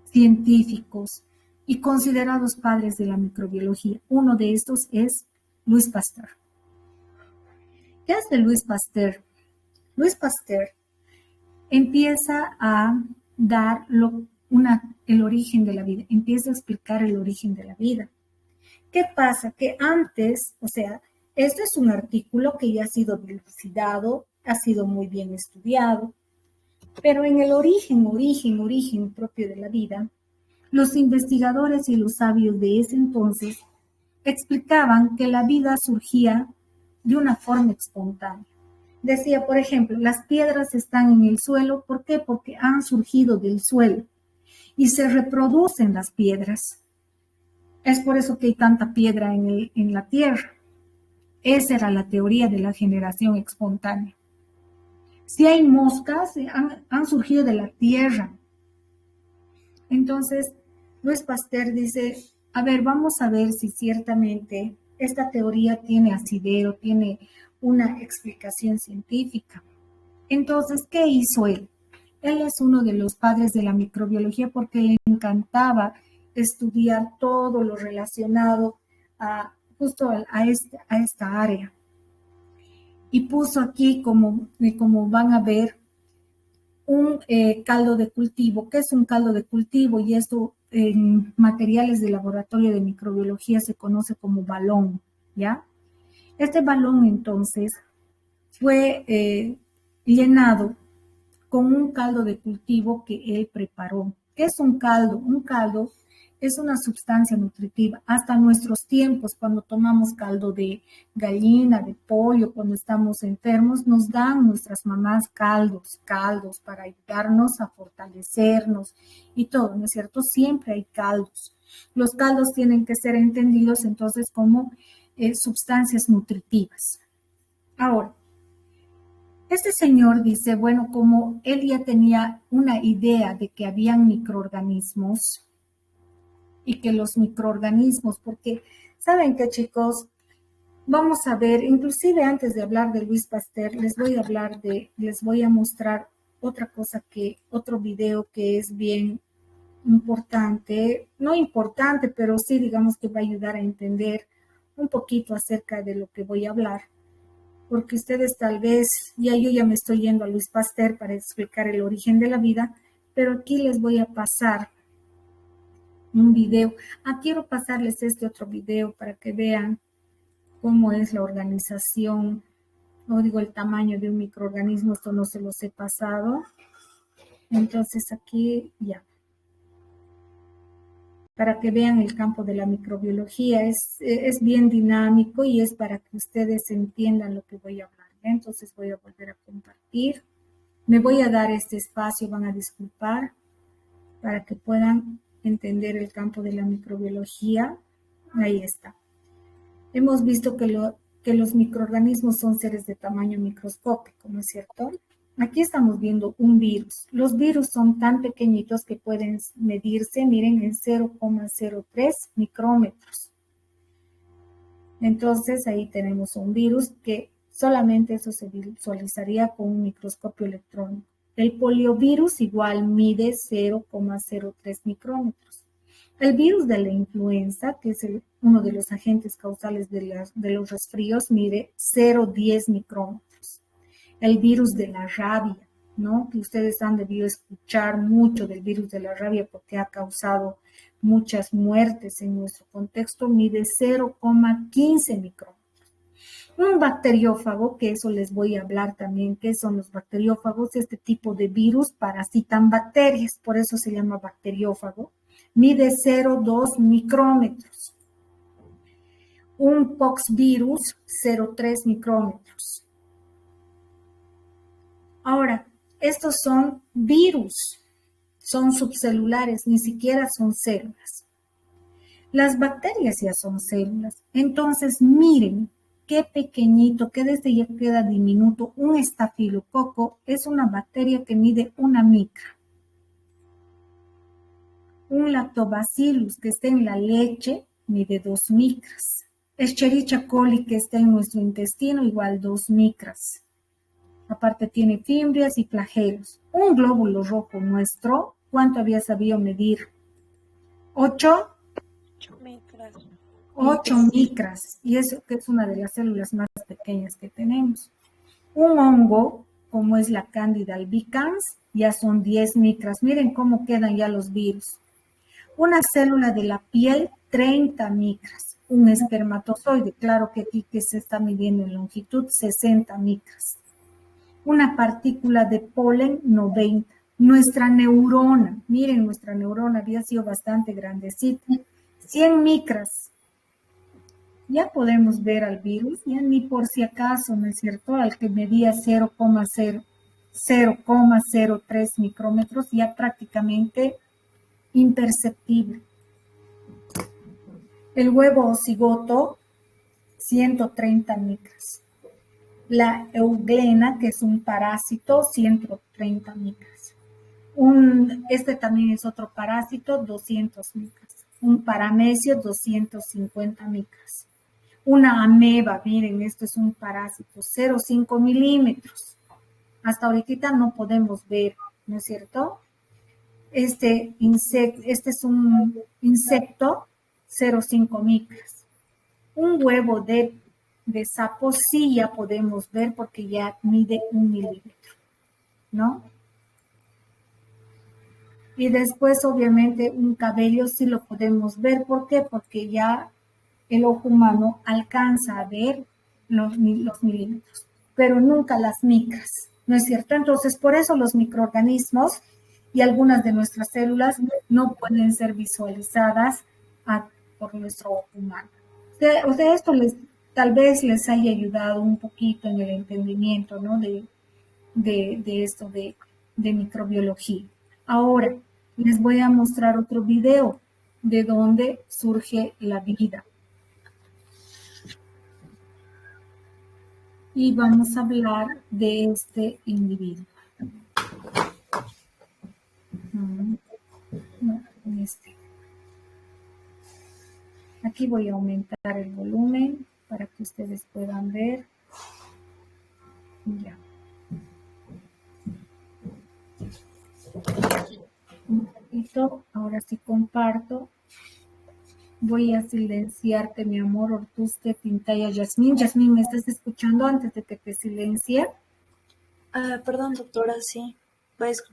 científicos y considerados padres de la microbiología. Uno de estos es Louis Pasteur. ¿Qué hace Louis Pasteur? Louis Pasteur empieza a dar el origen de la vida, empieza a explicar el origen de la vida. ¿Qué pasa? Que antes, o sea, este es un artículo que ya ha sido dilucidado, ha sido muy bien estudiado, pero en el origen propio de la vida, los investigadores y los sabios de ese entonces explicaban que la vida surgía de una forma espontánea. Decía, por ejemplo, las piedras están en el suelo, ¿por qué? Porque han surgido del suelo y se reproducen las piedras. Es por eso que hay tanta piedra en la tierra. Esa era la teoría de la generación espontánea. Si hay moscas, han surgido de la tierra. Entonces, Louis Pasteur dice, a ver, vamos a ver si ciertamente esta teoría tiene asidero, tiene una explicación científica. Entonces, ¿qué hizo él? Él es uno de los padres de la microbiología porque le encantaba estudiar todo lo relacionado justo a esta área. Y puso aquí, como van a ver, un caldo de cultivo. ¿Qué es un caldo de cultivo? Y esto en materiales de laboratorio de microbiología se conoce como balón, ¿ya? Este balón entonces fue llenado con un caldo de cultivo que él preparó. ¿Qué es un caldo? Un caldo es una sustancia nutritiva. Hasta nuestros tiempos, cuando tomamos caldo de gallina, de pollo, cuando estamos enfermos, nos dan nuestras mamás caldos para ayudarnos a fortalecernos y todo, ¿no es cierto? Siempre hay caldos. Los caldos tienen que ser entendidos entonces como sustancias nutritivas. Ahora, este señor dice, bueno, como él ya tenía una idea de que habían microorganismos y que los microorganismos, porque saben que, chicos, vamos a ver, inclusive antes de hablar de Louis Pasteur, les voy a mostrar otro video que es bien importante, no importante, pero sí digamos que va a ayudar a entender un poquito acerca de lo que voy a hablar. Porque ustedes tal vez, yo ya me estoy yendo a Louis Pasteur para explicar el origen de la vida, pero aquí les voy a pasar un video. Quiero pasarles este otro video para que vean cómo es la organización, o digo el tamaño de un microorganismo, esto no se los he pasado. Entonces aquí ya. Para que vean el campo de la microbiología, es bien dinámico y es para que ustedes entiendan lo que voy a hablar. Entonces voy a volver a compartir. Me voy a dar este espacio, van a disculpar, para que puedan entender el campo de la microbiología. Ahí está. Hemos visto que los microorganismos son seres de tamaño microscópico, ¿no es cierto? Aquí estamos viendo un virus. Los virus son tan pequeñitos que pueden medirse, miren, en 0,03 micrómetros. Entonces, ahí tenemos un virus que solamente eso se visualizaría con un microscopio electrónico. El poliovirus igual mide 0,03 micrómetros. El virus de la influenza, que es uno de los agentes causales de los resfríos, mide 0,10 micrómetros. El virus de la rabia, ¿no? Que ustedes han debido escuchar mucho del virus de la rabia porque ha causado muchas muertes en nuestro contexto, mide 0,15 micrómetros. Un bacteriófago, que eso les voy a hablar también, ¿qué son los bacteriófagos? Este tipo de virus parasitan bacterias, por eso se llama bacteriófago. Mide 0,2 micrómetros. Un poxvirus, 0,3 micrómetros. Ahora, estos son virus, son subcelulares, ni siquiera son células. Las bacterias ya son células. Entonces, miren qué pequeñito, que desde ya queda diminuto. Un estafilococo es una bacteria que mide 1 micra. Un lactobacillus que está en la leche mide 2 micras. Escherichia coli que está en nuestro intestino igual 2 micras. Aparte tiene fimbrias y flagelos. Un glóbulo rojo nuestro, ¿cuánto había sabido medir? 8 micras. 8 micras. Y eso que es una de las células más pequeñas que tenemos. Un hongo, como es la Candida albicans, ya son 10 micras. Miren cómo quedan ya los virus. Una célula de la piel, 30 micras. Un espermatozoide, claro que aquí que se está midiendo en longitud, 60 micras. Una partícula de polen, 90. Nuestra neurona, miren, nuestra neurona había sido bastante grandecita, 100 micras. Ya podemos ver al virus, ya ni por si acaso, ¿no es cierto? Al que medía 0,03 micrómetros, ya prácticamente imperceptible. El huevo cigoto, 130 micras. La euglena, que es un parásito, 130 micras. Este también es otro parásito, 200 micras. Un paramecio, 250 micras. Una ameba, miren, esto es un parásito, 0,5 milímetros. Hasta ahorita no podemos ver, ¿no es cierto? Este es un insecto, 0,5 micras. Un huevo de sapo sí ya podemos ver porque ya mide 1 milímetro, ¿no? Y después, obviamente, un cabello sí lo podemos ver. ¿Por qué? Porque ya el ojo humano alcanza a ver los milímetros, pero nunca las micras, ¿no es cierto? Entonces, por eso los microorganismos y algunas de nuestras células no pueden ser visualizadas por nuestro ojo humano. O sea, esto tal vez les haya ayudado un poquito en el entendimiento, ¿no? de esto de microbiología. Ahora, les voy a mostrar otro video de dónde surge la vida. Y vamos a hablar de este individuo. No, Aquí voy a aumentar el volumen para que ustedes puedan ver. Ya. Un poquito, ahora sí comparto. Voy a silenciarte, mi amor, Ortuste, Pintaya, Yasmín. Yasmín, ¿me estás escuchando antes de que te silencie? Perdón, doctora, sí.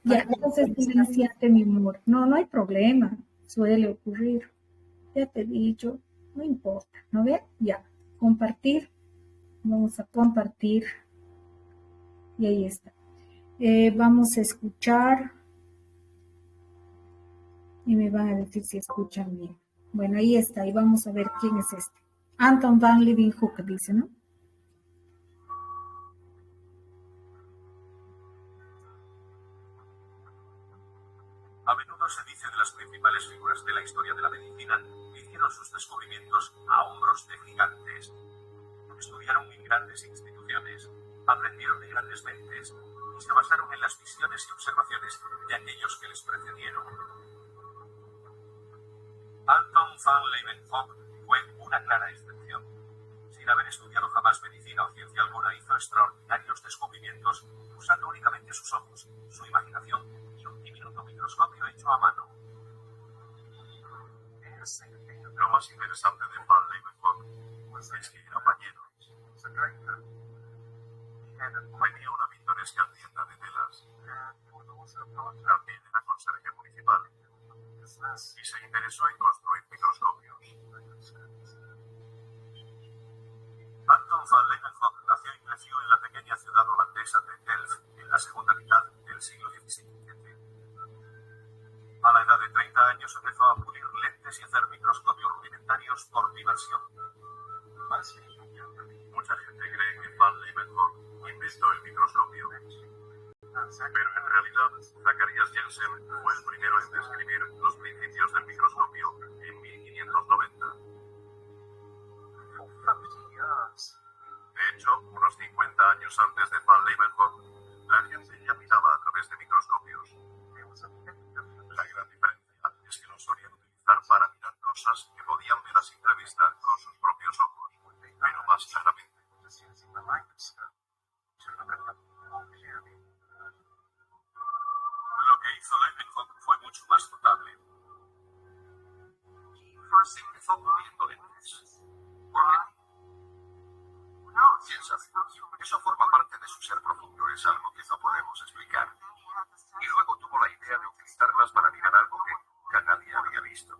Ya, entonces silenciarte, mi amor. No hay problema. Suele ocurrir. Ya te he dicho, no importa. ¿No ve? Ya. Compartir. Vamos a compartir. Y ahí está. Vamos a escuchar. Y me van a decir si escuchan bien. Bueno, ahí está, y vamos a ver quién es este. Anton van Leeuwenhoek dice, ¿no? A menudo se dice de las principales figuras de la historia de la medicina que hicieron sus descubrimientos a hombros de gigantes. Estudiaron en grandes instituciones, aprendieron de grandes mentes y se basaron en las visiones y observaciones de aquellos que les precedieron. Anton van Leeuwenhoek fue una clara excepción. Sin haber estudiado jamás medicina o ciencia alguna, hizo extraordinarios descubrimientos usando únicamente sus ojos, su imaginación y un diminuto microscopio hecho a mano. más interesante de Van Leeuwenhoek es que era pañero. Tenía una pintoresca tienda de telas. También era conserje municipal y se interesó en construir microscopios. Anton van Leeuwenhoek nació y creció en la pequeña ciudad holandesa de Delft en la segunda mitad del siglo XVII. A la edad de 30 años empezó a pulir lentes y hacer microscopios rudimentarios por diversión. Mucha gente cree que Van Leeuwenhoek inventó el microscopio, pero en realidad Zacharias Jensen fue el primero en describir los principios del microscopio en 1590. De hecho, unos 50 años antes de Van Leeuwenhoek, la gente ya miraba a través de microscopios. La gran diferencia es que los solían utilizar para mirar cosas que podían ver a simple vista con sus propios ojos, pero más claramente. Lo que hizo Leeuwenhoek fue mucho más notable. Empezó puliendo lentes. ¿Por qué? ¿Quién sabe? Eso forma parte de su ser profundo, es algo que no podemos explicar. Y luego tuvo la idea de utilizarlas para mirar algo que nadie había visto.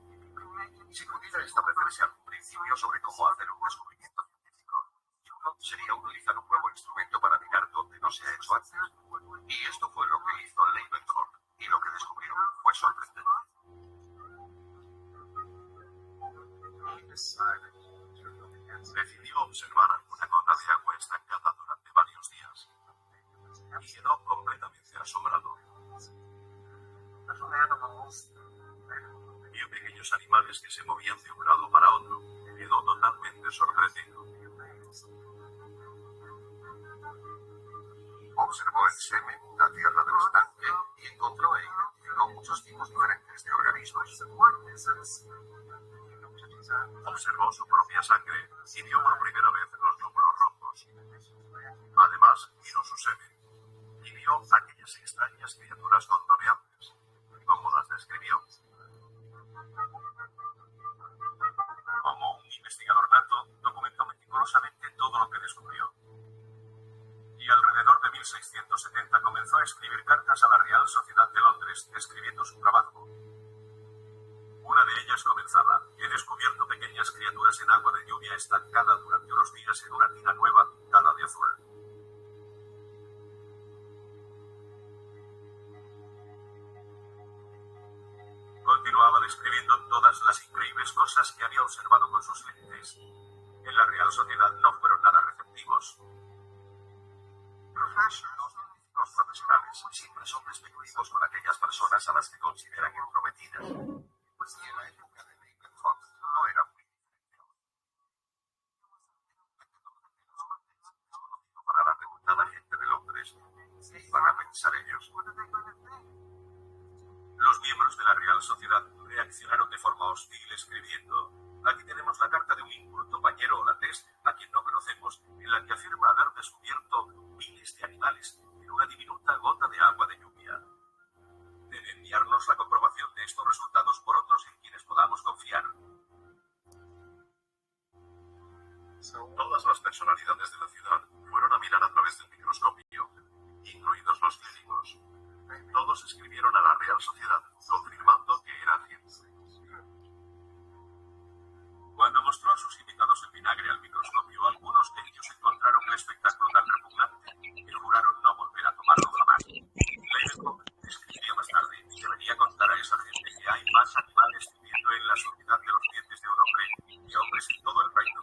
Si pudiera establecerse algún principio sobre cómo hacer un descubrimiento científico, sería utilizar un nuevo instrumento para mirar donde no se ha hecho antes. Y esto fue lo que hizo Leeuwenhoek, y lo que descubrió fue sorprendente. Decidió observar alguna gota de agua estancada durante varios días y quedó completamente asombrado. Vio pequeños animales que se movían de un lado para otro. Quedó totalmente sorprendido. Observó el semen, la tierra del estanque y encontró e identificó muchos tipos diferentes de organismos. Observó su propia sangre y vio por primera vez los glóbulos rojos. Además, miró su semen y vio aquellas extrañas criaturas contoneantes, como las describió. Como un investigador nato, documentó meticulosamente todo lo que descubrió. Y alrededor de 1670 comenzó a escribir cartas a la Real Sociedad de Londres, describiendo su trabajo. Una de ellas comenzaba: he descubierto pequeñas criaturas en agua de lluvia estancada durante unos días en una tina nueva pintada de azul. Continuaba describiendo todas las increíbles cosas que había observado con sus lentes. En la Real Sociedad no fueron nada receptivos. Los profesionales siempre son despectivos con aquellas personas a las que consideran entrometidas. Pues en la época de Leeuwenhoek no era muy diferente. Para la reputada gente de Londres, ¿qué iban a pensar ellos? Los miembros de la Real Sociedad reaccionaron de forma hostil escribiendo: aquí tenemos la carta de un inculto pañero holandés a quien no conocemos, en la que afirma haber descubierto miles de animales en una diminuta gota de agua de lluvia. Debe enviarnos la comprobación de estos resultados por otros en quienes podamos confiar. Todas las personalidades de la ciudad fueron a mirar a través del microscopio, incluidos los clérigos. Todos escribieron a la Real Sociedad, confirmando que era cierto. Cuando mostró a sus invitados el vinagre al microscopio, algunos de ellos encontraron el espectáculo tan repugnante que juraron no volver a tomarlo jamás. Leeuwenhoek escribió más tarde y debería contar a esa gente que hay más animales viviendo en la suciedad de los dientes de un hombre que hombres en todo el reino.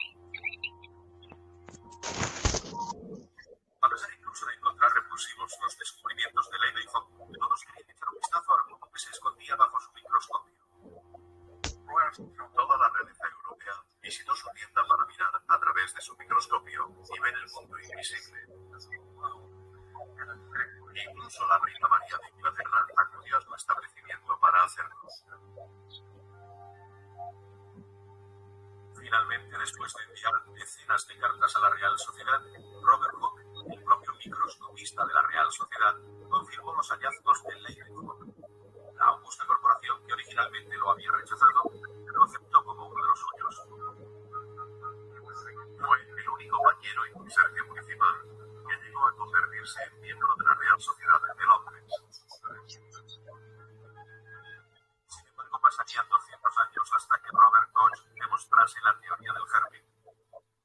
A pesar incluso de encontrar repulsivos los descubrimientos de Leeuwenhoek, todos querían echar un vistazo al mundo que se escondía bajo su microscopio. Toda la realeza europea visitó su tienda para mirar a través de su microscopio y ver el mundo invisible. Incluso la reina María de Inglaterra acudió a su establecimiento para hacerlo. Finalmente, después de enviar decenas de cartas a la Real Sociedad, Robert Hooke, el propio microscopista de la Real Sociedad, confirmó los hallazgos de Leeuwenhoek. La augusta corporación que originalmente lo había rechazado lo aceptó como uno de los suyos. base la teoría del germen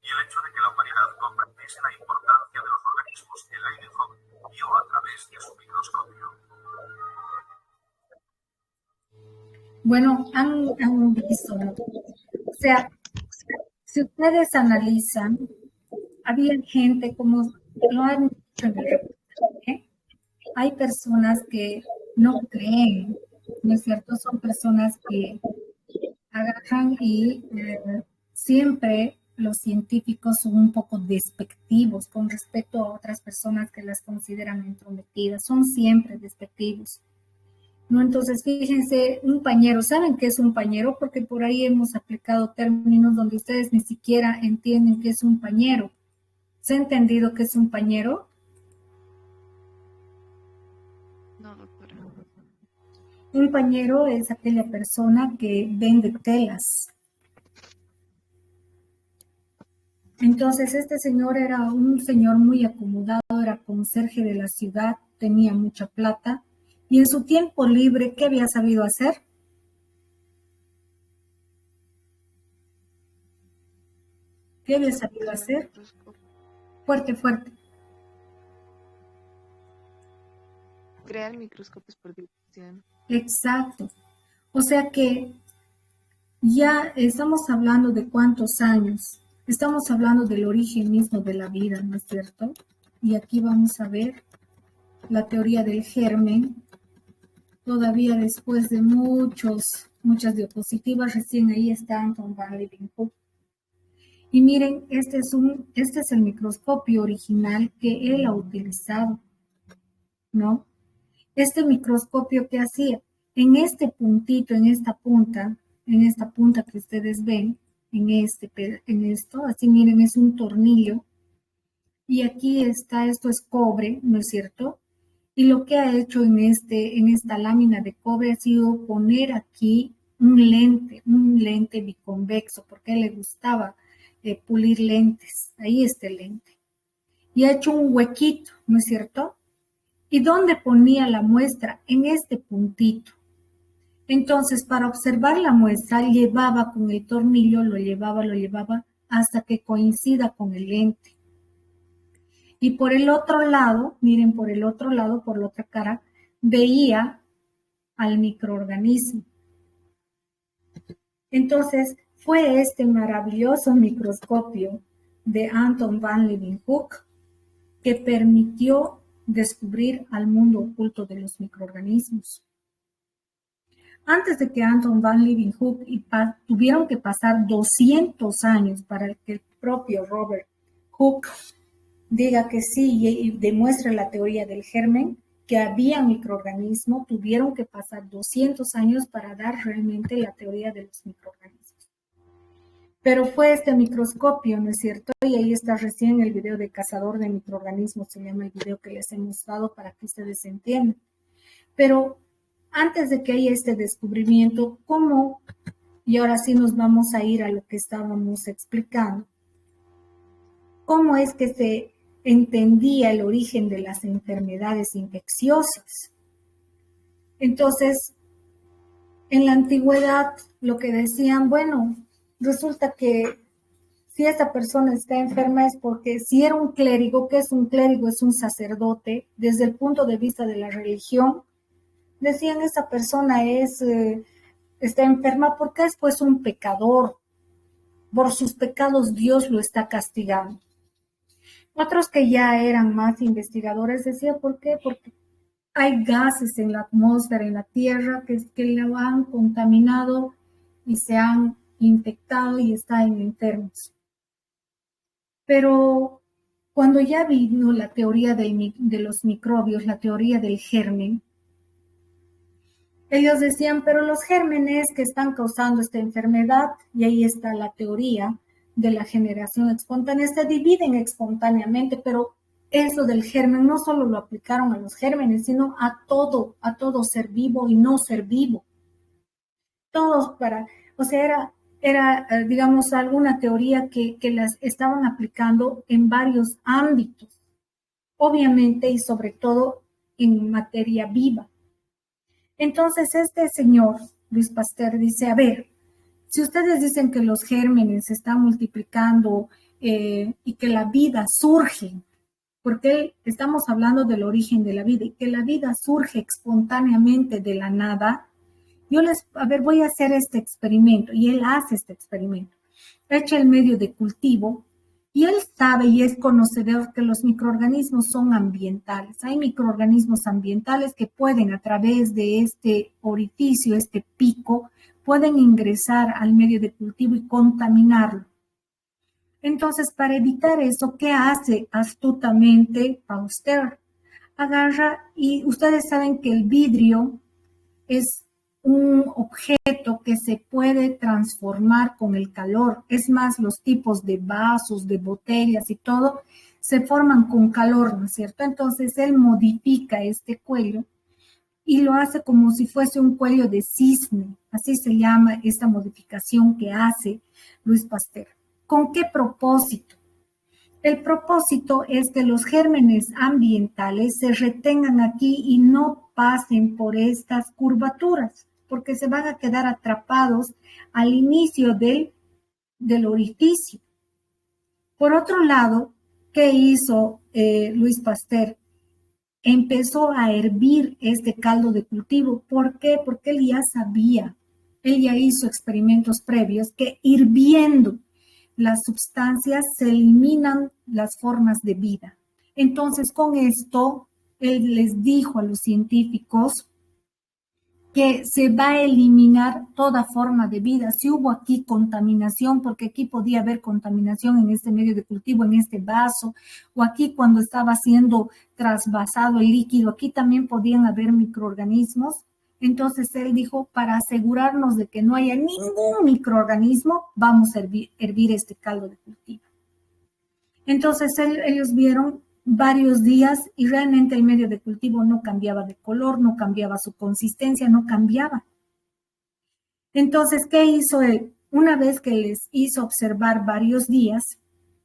y el hecho de que la humanidad comprendiese la importancia de los organismos que Leeuwenhoek vio a través de su microscopio. Bueno, han visto, ¿no? O sea, si ustedes analizan, había gente, como lo han dicho en el reportaje, hay personas que no creen, ¿no es cierto? Son personas que agarran y siempre los científicos son un poco despectivos con respecto a otras personas que las consideran entrometidas, son siempre despectivos. ¿No? Entonces, fíjense, un pañero, ¿saben qué es un pañero? Porque por ahí hemos aplicado términos donde ustedes ni siquiera entienden qué es un pañero. ¿Se ha entendido qué es un pañero? No, doctora. Un pañero es aquella persona que vende telas. Entonces, este señor era un señor muy acomodado, era conserje de la ciudad, tenía mucha plata. Y en su tiempo libre, ¿qué había sabido hacer? ¿Qué había sabido hacer? Fuerte, fuerte. Crear microscopios por división. Exacto. O sea que ya estamos hablando de cuántos años. Estamos hablando del origen mismo de la vida, ¿no es cierto? Y aquí vamos a ver la teoría del germen. Todavía después de muchas diapositivas, recién ahí está Anton van Leeuwenhoek. Y miren, este es el microscopio original que él ha utilizado, ¿no? Este microscopio que hacía en este puntito, en esta punta que ustedes ven, en esto, así miren, es un tornillo. Y aquí está, esto es cobre, ¿no es cierto? Y lo que ha hecho en esta lámina de cobre ha sido poner aquí un lente biconvexo, porque a él le gustaba pulir lentes. Ahí está el lente. Y ha hecho un huequito, ¿no es cierto? ¿Y dónde ponía la muestra? En este puntito. Entonces, para observar la muestra, llevaba con el tornillo, lo llevaba hasta que coincida con el lente. Y por el otro lado, miren, por el otro lado, por la otra cara, veía al microorganismo. Entonces, fue este maravilloso microscopio de Anton van Leeuwenhoek que permitió descubrir al mundo oculto de los microorganismos. Antes de que Anton van Leeuwenhoek tuvieron que pasar 200 años para que el propio Robert Hooke diga que sí y demuestre la teoría del germen, que había microorganismos, tuvieron que pasar 200 años para dar realmente la teoría de los microorganismos. Pero fue este microscopio, ¿no es cierto? Y ahí está recién el video de cazador de microorganismos, se llama el video que les hemos dado para que ustedes entiendan. Pero antes de que haya este descubrimiento, ¿cómo? Y ahora sí nos vamos a ir a lo que estábamos explicando. ¿Cómo es que se entendía el origen de las enfermedades infecciosas? Entonces, en la antigüedad, lo que decían, bueno, resulta que si esta persona está enferma es porque si era un clérigo, ¿qué es un clérigo? Es un sacerdote, desde el punto de vista de la religión, decían esa persona está enferma porque es pues un pecador, por sus pecados Dios lo está castigando. Otros que ya eran más investigadores decían, ¿por qué? Porque hay gases en la atmósfera, en la tierra, que lo han contaminado y se han infectado y están enfermos. Pero cuando ya vino la teoría de los microbios, la teoría del germen, ellos decían, pero los gérmenes que están causando esta enfermedad, y ahí está la teoría de la generación espontánea, se dividen espontáneamente, pero eso del germen no solo lo aplicaron a los gérmenes, sino a todo ser vivo y no ser vivo. Todos o sea, era digamos, alguna teoría que las estaban aplicando en varios ámbitos, obviamente y sobre todo en materia viva. Entonces este señor, Luis Pasteur, dice, a ver, Si ustedes dicen que los gérmenes se están multiplicando y que la vida surge, porque estamos hablando del origen de la vida, y que la vida surge espontáneamente de la nada, voy a hacer este experimento, y él hace este experimento. Echa el medio de cultivo, y él sabe y es conocedor que los microorganismos son ambientales. Hay microorganismos ambientales que pueden, a través de este orificio, este pico, pueden ingresar al medio de cultivo y contaminarlo. Entonces, para evitar eso, ¿qué hace astutamente Pasteur? Agarra, y ustedes saben que el vidrio es un objeto que se puede transformar con el calor. Es más, los tipos de vasos, de botellas y todo se forman con calor, ¿no es cierto? Entonces, él modifica este cuello y lo hace como si fuese un cuello de cisne. Así se llama esta modificación que hace Louis Pasteur. ¿Con qué propósito? El propósito es que los gérmenes ambientales se retengan aquí y no pasen por estas curvaturas, porque se van a quedar atrapados al inicio del orificio. Por otro lado, ¿qué hizo Louis Pasteur? Empezó a hervir este caldo de cultivo. ¿Por qué? Porque él ya sabía, él ya hizo experimentos previos que hirviendo las sustancias se eliminan las formas de vida. Entonces, con esto, él les dijo a los científicos que se va a eliminar toda forma de vida. Si hubo aquí contaminación, porque aquí podía haber contaminación en este medio de cultivo, en este vaso, o aquí cuando estaba siendo trasvasado el líquido, aquí también podían haber microorganismos. Entonces él dijo, para asegurarnos de que no haya ningún microorganismo, vamos a hervir este caldo de cultivo. Entonces ellos vieron varios días y realmente el medio de cultivo no cambiaba de color, no cambiaba su consistencia, no cambiaba. Entonces, ¿qué hizo él? Una vez que les hizo observar varios días,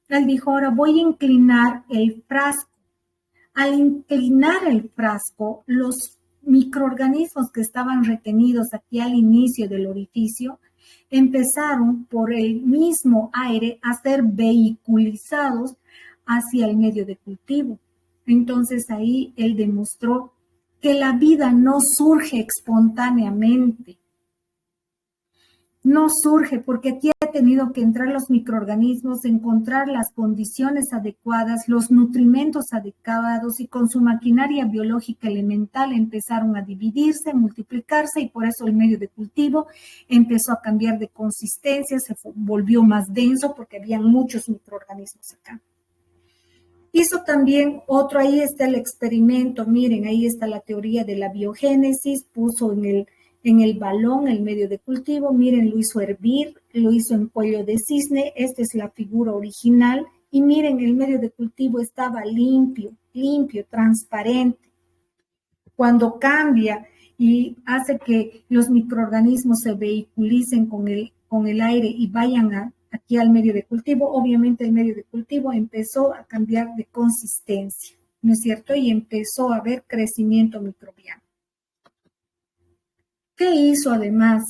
él dijo, ahora voy a inclinar el frasco. Al inclinar el frasco, los microorganismos que estaban retenidos aquí al inicio del orificio empezaron por el mismo aire a ser vehiculizados hacia el medio de cultivo. Entonces ahí él demostró que la vida no surge espontáneamente. No surge porque aquí ha tenido que entrar los microorganismos, encontrar las condiciones adecuadas, los nutrimentos adecuados y con su maquinaria biológica elemental empezaron a dividirse, multiplicarse y por eso el medio de cultivo empezó a cambiar de consistencia, se volvió más denso porque habían muchos microorganismos acá. Hizo también otro, ahí está el experimento, miren, ahí está la teoría de la biogénesis, puso en el balón el medio de cultivo, miren, lo hizo hervir, lo hizo en cuello de cisne, esta es la figura original, y miren, el medio de cultivo estaba limpio, transparente. Cuando cambia y hace que los microorganismos se vehiculicen con el aire y vayan aquí al medio de cultivo, obviamente el medio de cultivo empezó a cambiar de consistencia, ¿no es cierto? Y empezó a haber crecimiento microbiano. ¿Qué hizo además?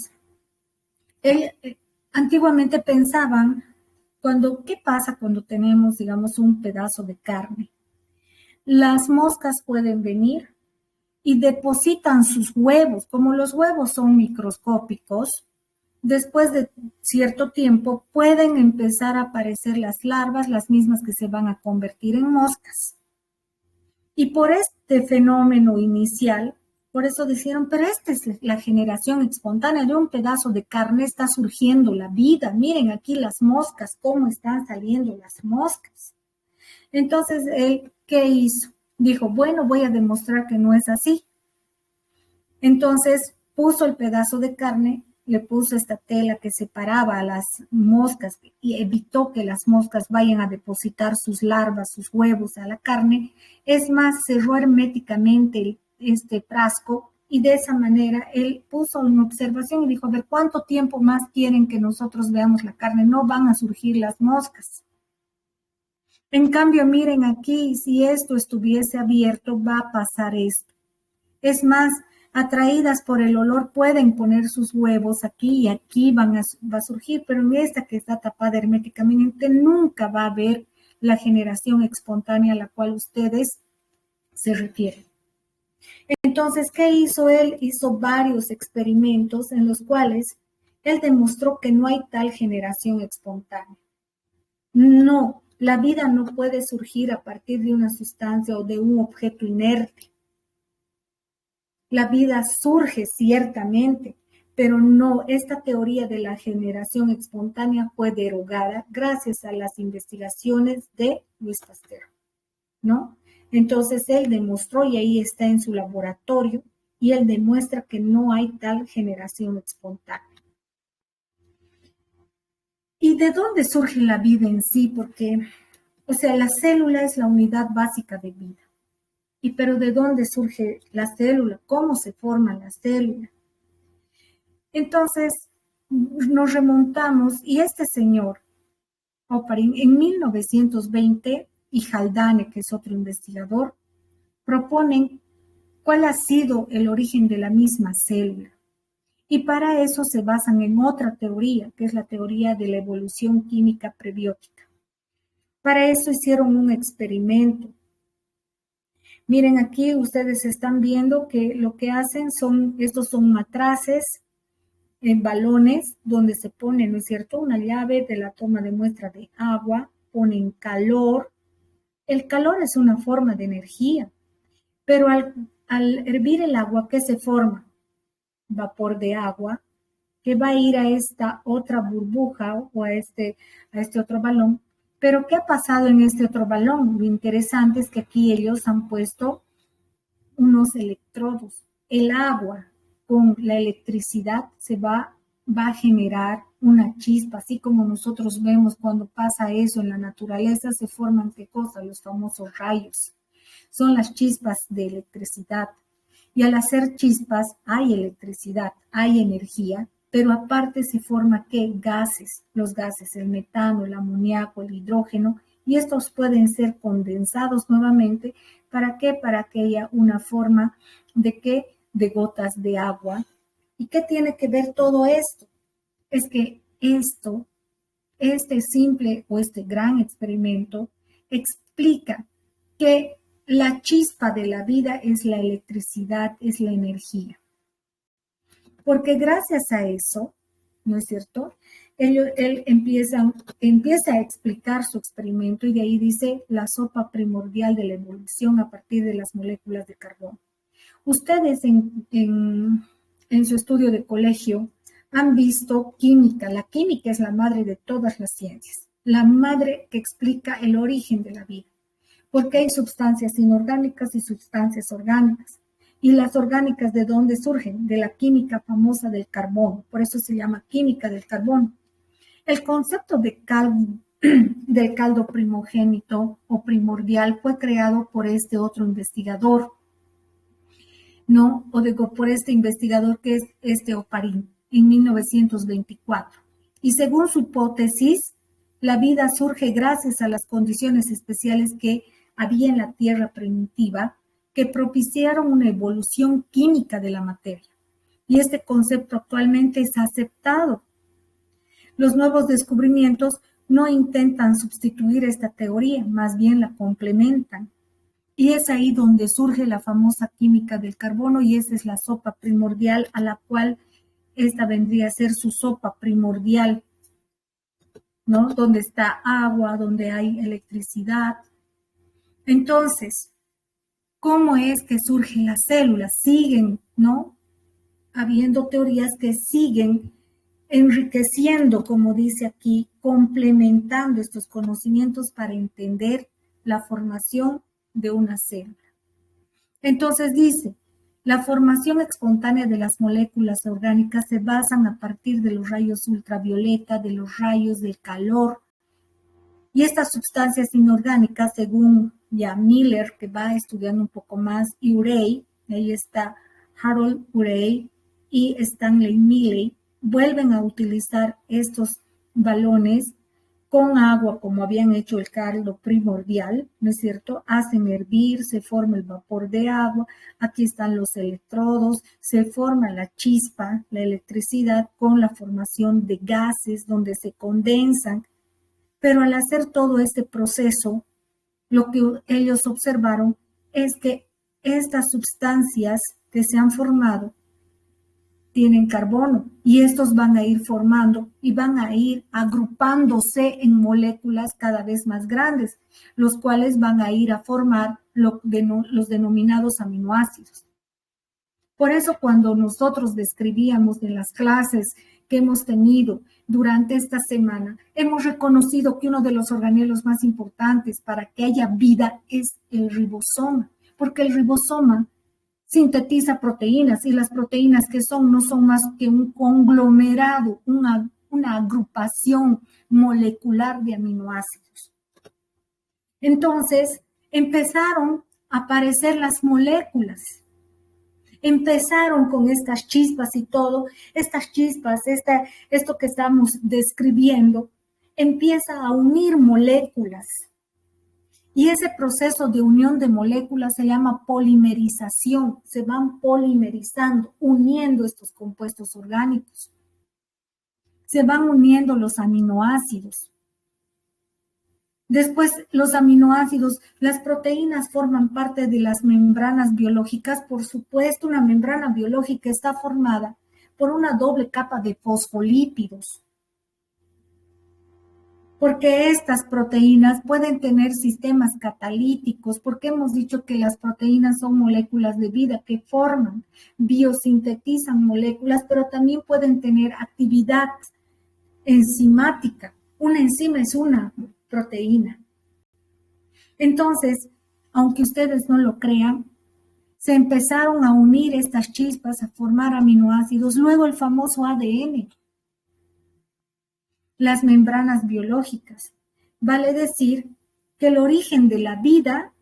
Antiguamente pensaban, ¿qué pasa cuando tenemos, digamos, un pedazo de carne? Las moscas pueden venir y depositan sus huevos, como los huevos son microscópicos, después de cierto tiempo pueden empezar a aparecer las larvas, las mismas que se van a convertir en moscas. Y por este fenómeno inicial, por eso dijeron, pero esta es la generación espontánea, de un pedazo de carne está surgiendo la vida. Miren aquí las moscas, cómo están saliendo las moscas. Entonces, él, ¿qué hizo? Dijo, bueno, voy a demostrar que no es así. Entonces, puso el pedazo de carne, le puso esta tela que separaba a las moscas y evitó que las moscas vayan a depositar sus larvas, sus huevos a la carne. Es más, cerró herméticamente este frasco y de esa manera él puso una observación y dijo, a ver, ¿cuánto tiempo más quieren que nosotros veamos la carne? No van a surgir las moscas. En cambio, miren aquí, si esto estuviese abierto, va a pasar esto. Es más, atraídas por el olor, pueden poner sus huevos aquí y aquí va a surgir, pero en esta que está tapada herméticamente nunca va a haber la generación espontánea a la cual ustedes se refieren. Entonces, ¿qué hizo él? Hizo varios experimentos en los cuales él demostró que no hay tal generación espontánea. No, la vida no puede surgir a partir de una sustancia o de un objeto inerte. La vida surge ciertamente, pero no, esta teoría de la generación espontánea fue derogada gracias a las investigaciones de Louis Pasteur, ¿no? Entonces él demostró, y ahí está en su laboratorio, y él demuestra que no hay tal generación espontánea. ¿Y de dónde surge la vida en sí? Porque, o sea, la célula es la unidad básica de vida. Pero ¿de dónde surge la célula? ¿Cómo se forma la célula? Entonces, nos remontamos, y este señor, Oparin, en 1920, y Haldane, que es otro investigador, proponen cuál ha sido el origen de la misma célula. Y para eso se basan en otra teoría, que es la teoría de la evolución química prebiótica. Para eso hicieron un experimento. Miren, aquí ustedes están viendo que lo que hacen estos son matraces en balones donde se pone, ¿no es cierto?, una llave de la toma de muestra de agua, ponen calor. El calor es una forma de energía, pero al hervir el agua, ¿qué se forma? Vapor de agua, que va a ir a esta otra burbuja o a este otro balón. Pero ¿qué ha pasado en este otro balón? Lo interesante es que aquí ellos han puesto unos electrodos. El agua con la electricidad va a generar una chispa, así como nosotros vemos cuando pasa eso en la naturaleza, se forman ¿qué cosa? Los famosos rayos. Son las chispas de electricidad. Y al hacer chispas hay electricidad, hay energía, pero aparte se forma ¿qué? Gases, los gases, el metano, el amoníaco, el hidrógeno, y estos pueden ser condensados nuevamente. ¿Para qué? Para que haya una forma de ¿qué? De gotas de agua. ¿Y qué tiene que ver todo esto? Es que este simple o este gran experimento explica que la chispa de la vida es la electricidad, es la energía. Porque gracias a eso, ¿no es cierto?, él empieza a explicar su experimento, y de ahí dice la sopa primordial de la evolución a partir de las moléculas de carbono. Ustedes en su estudio de colegio han visto química. La química es la madre de todas las ciencias, la madre que explica el origen de la vida, porque hay sustancias inorgánicas y sustancias orgánicas. ¿Y las orgánicas de dónde surgen? De la química famosa del carbono, por eso se llama química del carbono. El concepto del caldo primogénito o primordial fue creado por este otro investigador, ¿no? Por este investigador que es este Oparin, en 1924. Y según su hipótesis, la vida surge gracias a las condiciones especiales que había en la Tierra primitiva, que propiciaron una evolución química de la materia. Y este concepto actualmente es aceptado. Los nuevos descubrimientos no intentan sustituir esta teoría, más bien la complementan. Y es ahí donde surge la famosa química del carbono, y esa es la sopa primordial, a la cual esta vendría a ser su sopa primordial, ¿no? Donde está agua, donde hay electricidad. Entonces, ¿cómo es que surgen las células? Siguen, ¿no?, habiendo teorías que siguen enriqueciendo, como dice aquí, complementando estos conocimientos para entender la formación de una célula. Entonces dice, la formación espontánea de las moléculas orgánicas se basan a partir de los rayos ultravioleta, de los rayos del calor, y estas sustancias inorgánicas, según ya Miller, que va estudiando un poco más, y Urey, ahí está Harold Urey y Stanley Milley, vuelven a utilizar estos balones con agua, como habían hecho el caldo primordial, ¿no es cierto? Hacen hervir, se forma el vapor de agua, aquí están los electrodos, se forma la chispa, la electricidad, con la formación de gases donde se condensan. Pero al hacer todo este proceso, lo que ellos observaron es que estas sustancias que se han formado tienen carbono y estos van a ir formando y van a ir agrupándose en moléculas cada vez más grandes, los cuales van a ir a formar los denominados aminoácidos. Por eso cuando nosotros describíamos en las clases que hemos tenido durante esta semana, hemos reconocido que uno de los organelos más importantes para que haya vida es el ribosoma, porque el ribosoma sintetiza proteínas y las proteínas que son no son más que un conglomerado, una agrupación molecular de aminoácidos. Entonces empezaron a aparecer las moléculas. Empezaron con estas chispas y todo, estas chispas, esto que estamos describiendo, empieza a unir moléculas. Y ese proceso de unión de moléculas se llama polimerización. Se van polimerizando, uniendo estos compuestos orgánicos. Se van uniendo los aminoácidos. Después, los aminoácidos, las proteínas forman parte de las membranas biológicas. Por supuesto, una membrana biológica está formada por una doble capa de fosfolípidos. Porque estas proteínas pueden tener sistemas catalíticos, porque hemos dicho que las proteínas son moléculas de vida que forman, biosintetizan moléculas, pero también pueden tener actividad enzimática. Una enzima es una proteína. Entonces, aunque ustedes no lo crean, se empezaron a unir estas chispas, a formar aminoácidos, luego el famoso ADN. Las membranas biológicas. Vale decir que el origen de la vida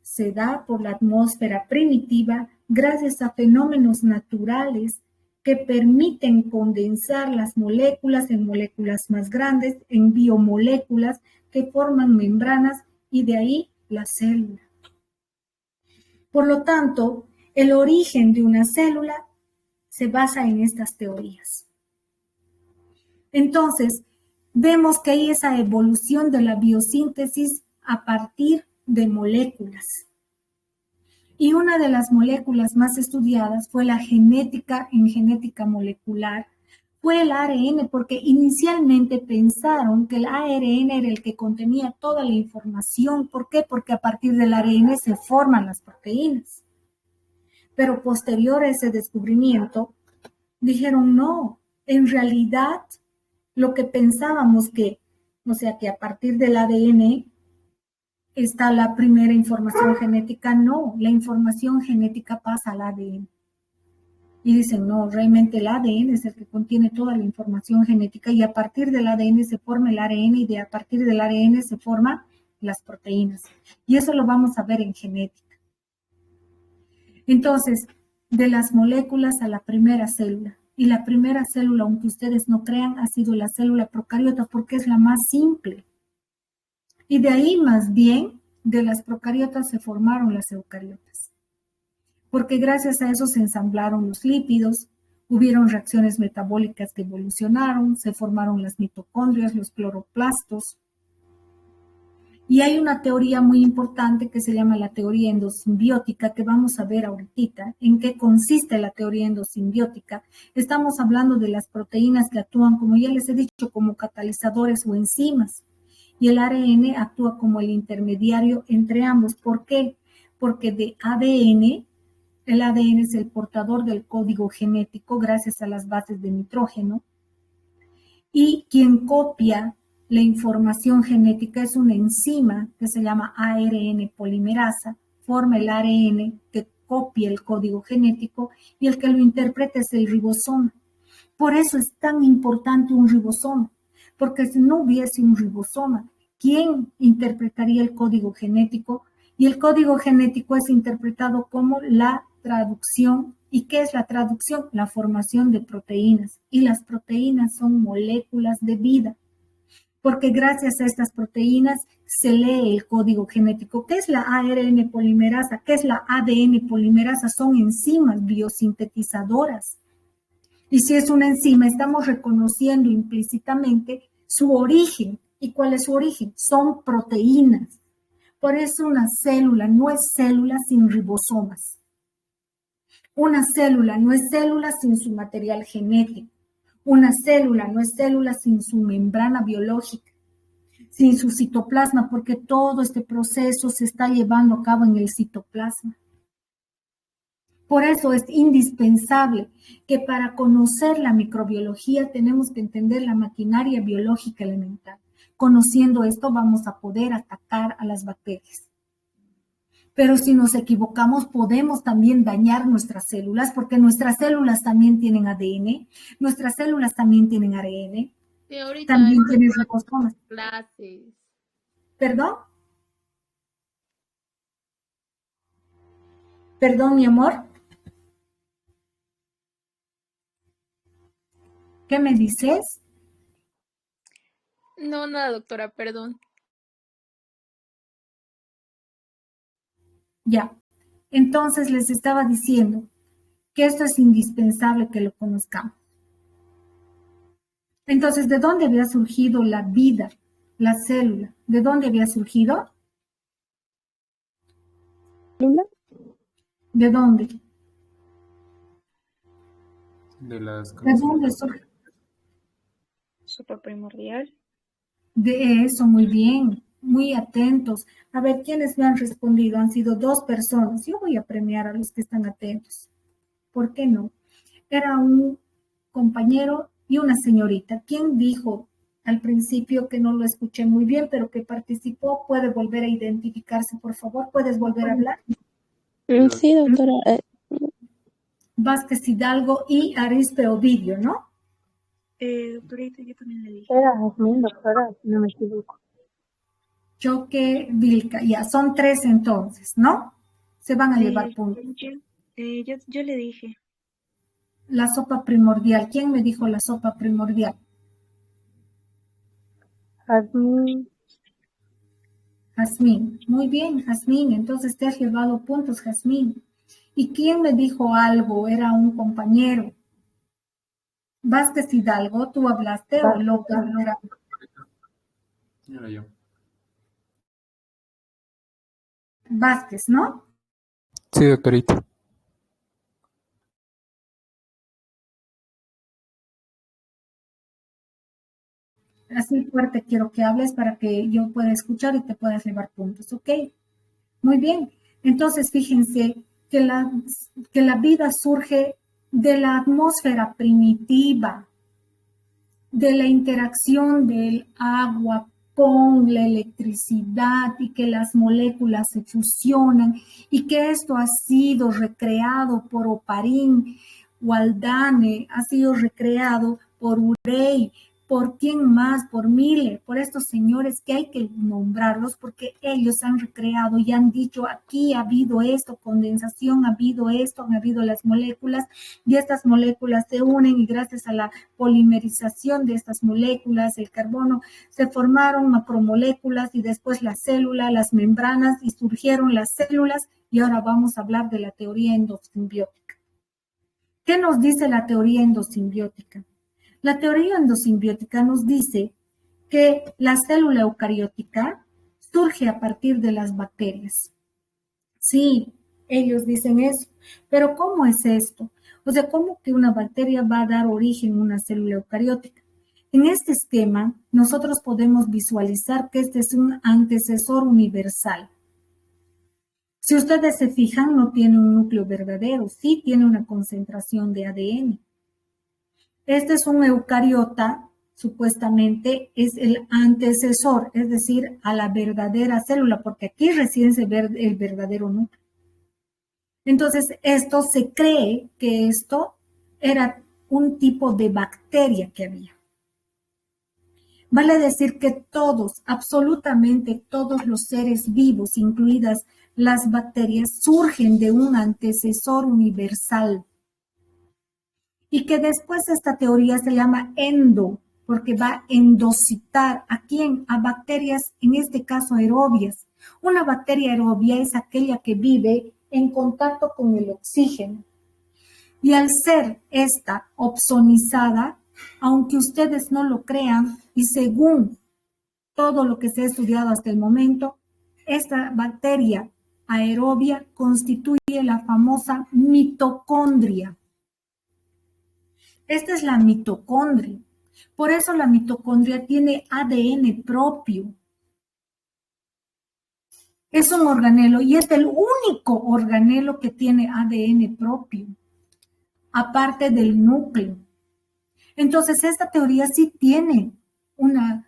se da por la atmósfera primitiva gracias a fenómenos naturales que permiten condensar las moléculas en moléculas más grandes, en biomoléculas que forman membranas y de ahí la célula. Por lo tanto, el origen de una célula se basa en estas teorías. Entonces, vemos que hay esa evolución de la biosíntesis a partir de moléculas. Y una de las moléculas más estudiadas fue la genética en genética molecular, fue el ARN, porque inicialmente pensaron que el ARN era el que contenía toda la información. ¿Por qué? Porque a partir del ARN se forman las proteínas. Pero posterior a ese descubrimiento, dijeron no, en realidad lo que pensábamos que a partir del ADN está la primera información genética, no, la información genética pasa al ADN. Y dicen, no, realmente el ADN es el que contiene toda la información genética y a partir del ADN se forma el ARN y a partir del ARN se forman las proteínas. Y eso lo vamos a ver en genética. Entonces, de las moléculas a la primera célula. Y la primera célula, aunque ustedes no crean, ha sido la célula procariota porque es la más simple. Y de ahí más bien, de las procariotas se formaron las eucariotas. Porque gracias a eso se ensamblaron los lípidos, hubieron reacciones metabólicas que evolucionaron, se formaron las mitocondrias, los cloroplastos. Y hay una teoría muy importante que se llama la teoría endosimbiótica, que vamos a ver ahorita en qué consiste la teoría endosimbiótica. Estamos hablando de las proteínas que actúan, como ya les he dicho, como catalizadores o enzimas. Y el ARN actúa como el intermediario entre ambos. ¿Por qué? Porque de ADN, el ADN es el portador del código genético gracias a las bases de nitrógeno. Y quien copia la información genética es una enzima que se llama ARN polimerasa, forma el ARN que copia el código genético y el que lo interpreta es el ribosoma. Por eso es tan importante un ribosoma, porque si no hubiese un ribosoma, ¿quién interpretaría el código genético? Y el código genético es interpretado como la traducción. ¿Y qué es la traducción? La formación de proteínas. Y las proteínas son moléculas de vida. porque gracias a estas proteínas se lee el código genético. ¿Qué es la ARN polimerasa? ¿Qué es la ADN polimerasa? Son enzimas biosintetizadoras. Y si es una enzima, estamos reconociendo implícitamente su origen. ¿Y cuál es su origen? Son proteínas. Por eso una célula no es célula sin ribosomas. Una célula no es célula sin su material genético. Una célula no es célula sin su membrana biológica, sin su citoplasma, porque todo este proceso se está llevando a cabo en el citoplasma. Por eso es indispensable que para conocer la microbiología tenemos que entender la maquinaria biológica elemental. Conociendo esto vamos a poder atacar a las bacterias. Pero si nos equivocamos, podemos también dañar nuestras células, porque nuestras células también tienen ADN, nuestras células también tienen ARN, Sí, ahorita también hay tienen ribosomas. clases. ¿Perdón? ¿Perdón, mi amor? ¿Qué me dices? No, nada, doctora, perdón. Ya. Entonces les estaba diciendo que esto es indispensable que lo conozcamos. Entonces, ¿de dónde había surgido la vida, la célula? ¿De dónde había surgido? ¿Célula? ¿De dónde? De las ¿De dónde surge? Sopa primordial. De eso, muy bien, muy atentos. A ver, ¿quiénes me han respondido? Han sido 2 personas. Yo voy a premiar a los que están atentos. ¿Por qué no? Era un compañero y una señorita. ¿Quién dijo al principio que no lo escuché muy bien, pero que participó? ¿Puede volver a identificarse, por favor? ¿Puedes volver a hablar? Sí, doctora. Vázquez Hidalgo y Arispe Ovidio, ¿no? Doctorita, yo también le dije. Era Jasmine, doctora, si no me equivoco. Choque, Vilca. Ya, son 3 entonces, ¿no? Se van a llevar puntos. Yo le dije. La sopa primordial. ¿Quién me dijo la sopa primordial? Jasmine. Jazmín. Muy bien, Jazmín. Entonces te has llevado puntos, Jazmín. ¿Y quién me dijo algo? Era un compañero. Vázquez Hidalgo, ¿tú hablaste o López? Era yo. Vázquez, ¿no? Sí, doctorita. Así fuerte quiero que hables para que yo pueda escuchar y te puedas llevar puntos, ¿ok? Muy bien. Entonces, fíjense que la vida surge de la atmósfera primitiva, de la interacción del agua con la electricidad y que las moléculas se fusionan y que esto ha sido recreado por Oparín, Haldane, ha sido recreado por Urey, por quién más, por Miller, por estos señores que hay que nombrarlos porque ellos han recreado y han dicho aquí ha habido esto, condensación, ha habido esto, han habido las moléculas y estas moléculas se unen y gracias a la polimerización de estas moléculas, el carbono, se formaron macromoléculas y después la célula, las membranas y surgieron las células y ahora vamos a hablar de la teoría endosimbiótica. ¿Qué nos dice la teoría endosimbiótica? La teoría endosimbiótica nos dice que la célula eucariótica surge a partir de las bacterias. Sí, ellos dicen eso, pero ¿cómo es esto? O sea, ¿cómo que una bacteria va a dar origen a una célula eucariótica? En este esquema, nosotros podemos visualizar que este es un antecesor universal. Si ustedes se fijan, no tiene un núcleo verdadero, sí tiene una concentración de ADN. Este es un eucariota, supuestamente es el antecesor, es decir, a la verdadera célula, porque aquí recién se ve el verdadero núcleo. Entonces, esto se cree que esto era un tipo de bacteria que había. Vale decir que todos, absolutamente todos los seres vivos, incluidas las bacterias, surgen de un antecesor universal. Y que después esta teoría se llama endo, porque va a endocitar ¿a quién? A bacterias, en este caso aerobias. Una bacteria aerobia es aquella que vive en contacto con el oxígeno. Y al ser esta opsonizada, aunque ustedes no lo crean, y según todo lo que se ha estudiado hasta el momento, esta bacteria aerobia constituye la famosa mitocondria. Esta es la mitocondria. Por eso la mitocondria tiene ADN propio. Es un organelo y es el único organelo que tiene ADN propio, aparte del núcleo. Entonces, esta teoría sí tiene una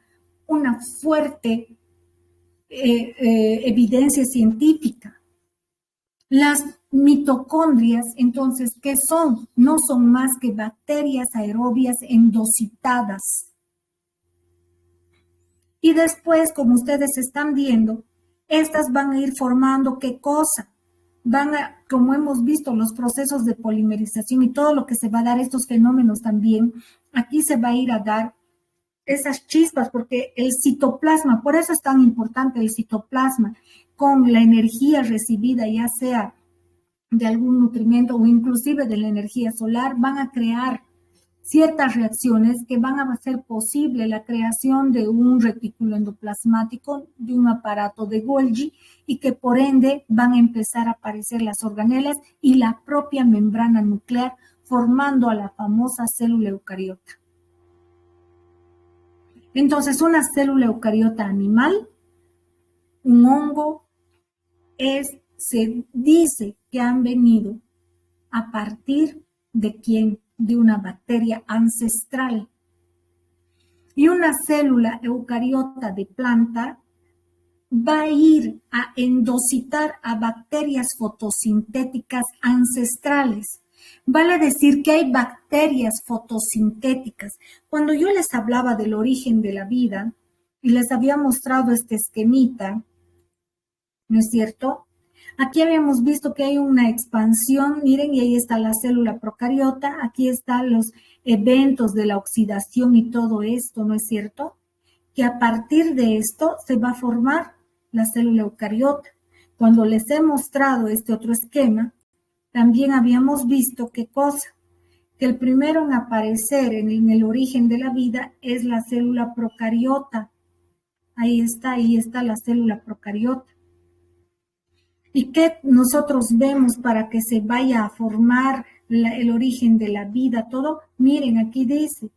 fuerte evidencia científica. Las mitocondrias, entonces, ¿qué son? No son más que bacterias aerobias endocitadas. Y después, como ustedes están viendo, estas van a ir formando ¿qué cosa? Como hemos visto, los procesos de polimerización y todo lo que se va a dar, estos fenómenos también, aquí se va a ir a dar esas chispas, porque el citoplasma, por eso es tan importante el citoplasma, con la energía recibida, ya sea de algún nutrimiento o inclusive de la energía solar, van a crear ciertas reacciones que van a hacer posible la creación de un retículo endoplasmático, de un aparato de Golgi, y que por ende van a empezar a aparecer las organelas y la propia membrana nuclear, formando a la famosa célula eucariota. Entonces, una célula eucariota animal, un hongo, se dice que han venido a partir de ¿quién? De una bacteria ancestral. Y una célula eucariota de planta va a ir a endocitar a bacterias fotosintéticas ancestrales. Vale decir que hay bacterias fotosintéticas. Cuando yo les hablaba del origen de la vida y les había mostrado este esquemita, ¿no es cierto? Aquí habíamos visto que hay una expansión, miren, y ahí está la célula procariota, aquí están los eventos de la oxidación y todo esto, ¿no es cierto? Que a partir de esto se va a formar la célula eucariota. Cuando les he mostrado este otro esquema, también habíamos visto qué cosa, que el primero en aparecer en el origen de la vida es la célula procariota. Ahí está la célula procariota. ¿Y qué nosotros vemos para que se vaya a formar el origen de la vida? Todo, miren, aquí dice,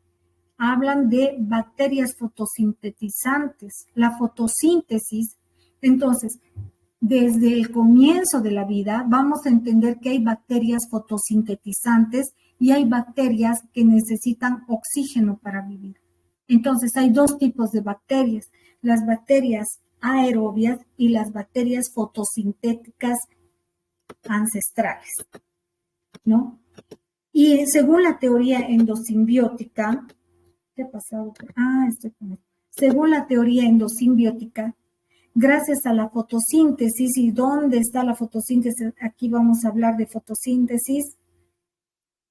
hablan de bacterias fotosintetizantes, la fotosíntesis. Entonces, desde el comienzo de la vida vamos a entender que hay bacterias fotosintetizantes y hay bacterias que necesitan oxígeno para vivir. Entonces, hay dos tipos de bacterias, las bacterias aerobias y las bacterias fotosintéticas ancestrales, ¿no? Y según la teoría endosimbiótica, ¿qué ha pasado? Según la teoría endosimbiótica, gracias a la fotosíntesis, ¿y dónde está la fotosíntesis? Aquí vamos a hablar de fotosíntesis.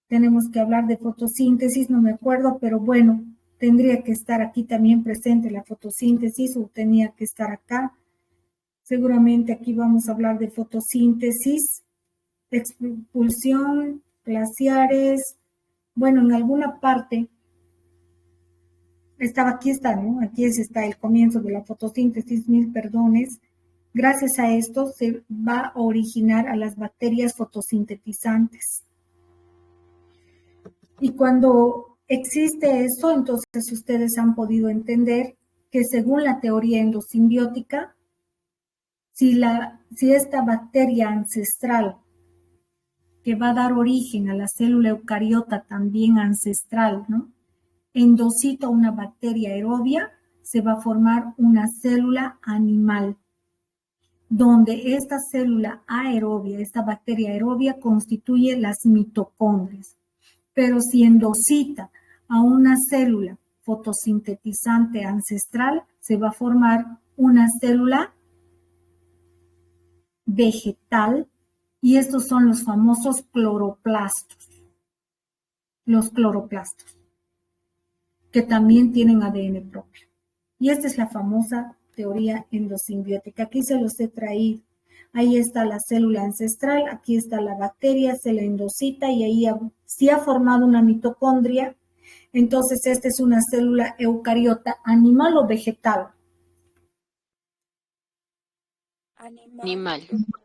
Tenemos que hablar de fotosíntesis, no me acuerdo, pero bueno, tendría que estar aquí también presente la fotosíntesis o tenía que estar acá. Seguramente aquí vamos a hablar de fotosíntesis, expulsión, glaciares. Bueno, en alguna parte aquí está, ¿no? Aquí está el comienzo de la fotosíntesis, mil perdones. Gracias a esto se va a originar a las bacterias fotosintetizantes. Y cuando existe eso, entonces ustedes han podido entender que según la teoría endosimbiótica, si esta bacteria ancestral que va a dar origen a la célula eucariota también ancestral, ¿no? Endocita una bacteria aerobia, se va a formar una célula animal, donde esta célula aerobia, esta bacteria aerobia constituye las mitocondrias. Pero si endocita a una célula fotosintetizante ancestral, se va a formar una célula vegetal y estos son los famosos cloroplastos. Los cloroplastos. que también tienen ADN propio. Y esta es la famosa teoría endosimbiótica. Aquí se los he traído. Ahí está la célula ancestral, aquí está la bacteria, se la endocita y ahí si ha formado una mitocondria. Entonces, esta es una célula eucariota, animal o vegetal. Animal.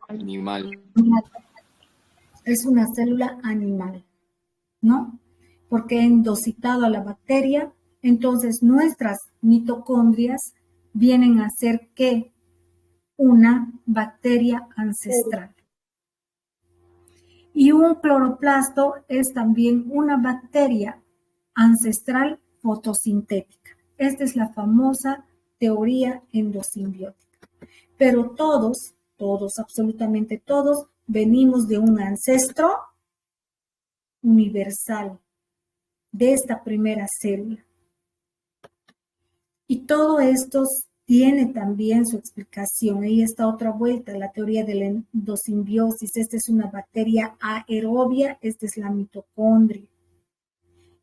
Animal. Es una célula animal, ¿no? Porque he endocitado a la bacteria. Entonces, nuestras mitocondrias vienen a ser ¿qué? Una bacteria ancestral. Y un cloroplasto es también una bacteria ancestral fotosintética. Esta es la famosa teoría endosimbiótica. Pero todos, absolutamente todos, venimos de un ancestro universal, de esta primera célula. Y todo esto tiene también su explicación. Ahí está otra vuelta, la teoría de la endosimbiosis. Esta es una bacteria aerobia, esta es la mitocondria.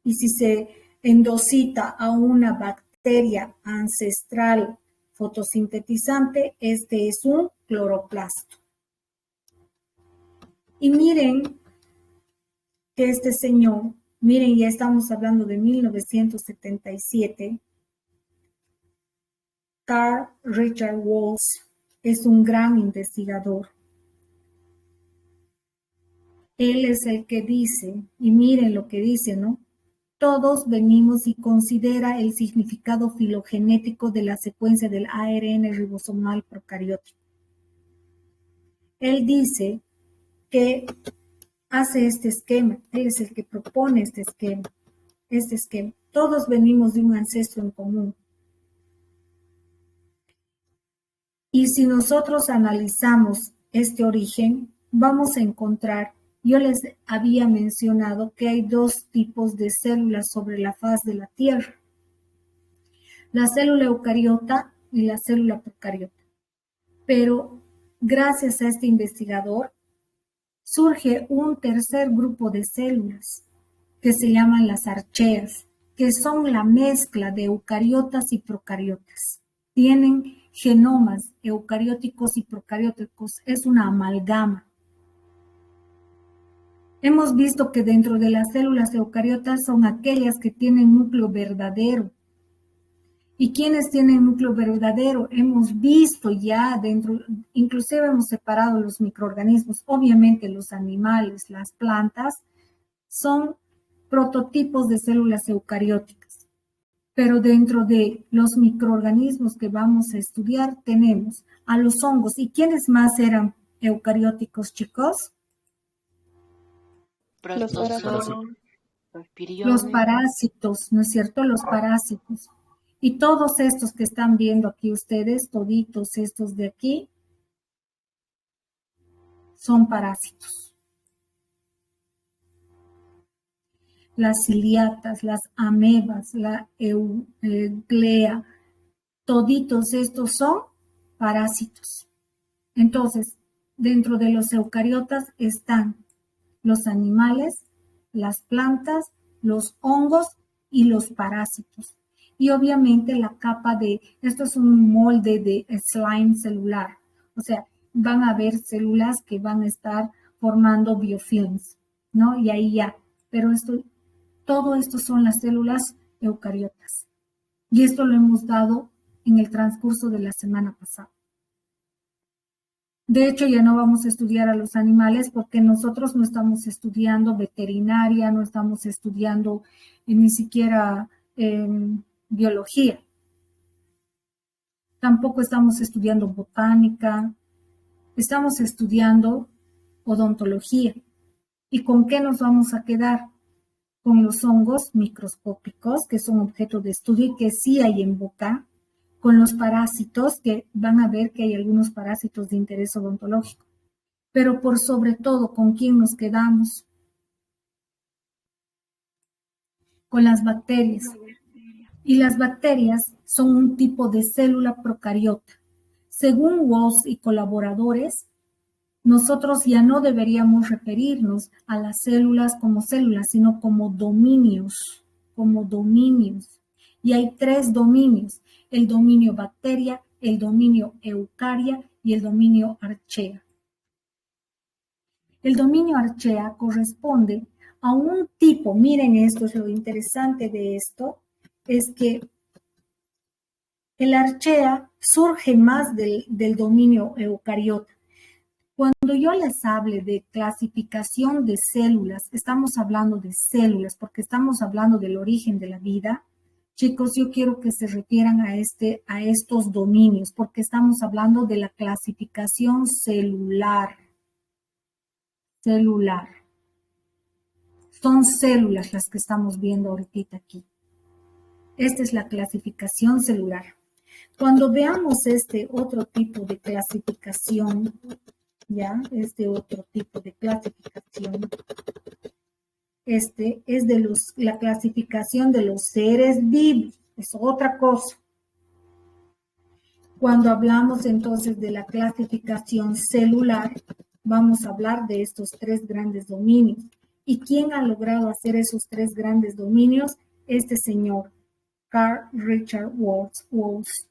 Y si se endocita a una bacteria ancestral fotosintetizante, este es un cloroplasto. Y miren que este señor, miren, ya estamos hablando de 1977, Carl Richard Walsh es un gran investigador. Él es el que dice, y miren lo que dice, ¿no? Todos venimos y considera el significado filogenético de la secuencia del ARN ribosomal procariótico. Él dice que hace este esquema, él es el que propone este esquema. Todos venimos de un ancestro en común. Y si nosotros analizamos este origen, vamos a encontrar, yo les había mencionado que hay dos tipos de células sobre la faz de la Tierra. La célula eucariota y la célula procariota. Pero gracias a este investigador, surge un tercer grupo de células que se llaman las archeas, que son la mezcla de eucariotas y procariotas. Tienen genomas eucarióticos y procarióticos, es una amalgama. Hemos visto que dentro de las células eucariotas son aquellas que tienen núcleo verdadero. ¿Y quiénes tienen núcleo verdadero? Hemos visto ya dentro, inclusive hemos separado los microorganismos, obviamente los animales, las plantas, son prototipos de células eucarióticas. Pero dentro de los microorganismos que vamos a estudiar tenemos a los hongos. ¿Y quiénes más eran eucarióticos, chicos? Protozoos, Los parásitos, ¿no es cierto? Los parásitos. Y todos estos que están viendo aquí ustedes, toditos estos de aquí, son parásitos. Las ciliatas, las amebas, la euglea, toditos estos son parásitos. Entonces, dentro de los eucariotas están los animales, las plantas, los hongos y los parásitos. Y obviamente la capa esto es un molde de slime celular. O sea, van a haber células que van a estar formando biofilms, ¿no? Y ahí ya. Pero todo esto son las células eucariotas. Y esto lo hemos dado en el transcurso de la semana pasada. De hecho, ya no vamos a estudiar a los animales porque nosotros no estamos estudiando veterinaria, no estamos estudiando ni siquiera biología. Tampoco estamos estudiando botánica, estamos estudiando odontología. ¿Y con qué nos vamos a quedar? Con los hongos microscópicos, que son objeto de estudio y que sí hay en boca, con los parásitos, que van a ver que hay algunos parásitos de interés odontológico. Pero por sobre todo, ¿con quién nos quedamos? Con las bacterias. Y las bacterias son un tipo de célula procariota. Según Walsh y colaboradores, nosotros ya no deberíamos referirnos a las células como células, sino como dominios, Y hay 3 dominios, el dominio bacteria, el dominio eucaria y el dominio archaea. El dominio archaea corresponde a un tipo, miren esto, es lo interesante de esto, es que el archaea surge más del dominio eucariota. Cuando yo les hable de clasificación de células, estamos hablando de células porque estamos hablando del origen de la vida. Chicos, yo quiero que se refieran a estos dominios porque estamos hablando de la clasificación celular. Son células las que estamos viendo ahorita aquí. Esta es la clasificación celular. Cuando veamos este otro tipo de clasificación, este es de la clasificación de los seres vivos, es otra cosa. Cuando hablamos entonces de la clasificación celular, vamos a hablar de estos 3 grandes dominios. ¿Y quién ha logrado hacer esos 3 grandes dominios? Este señor, Carl Richard Woese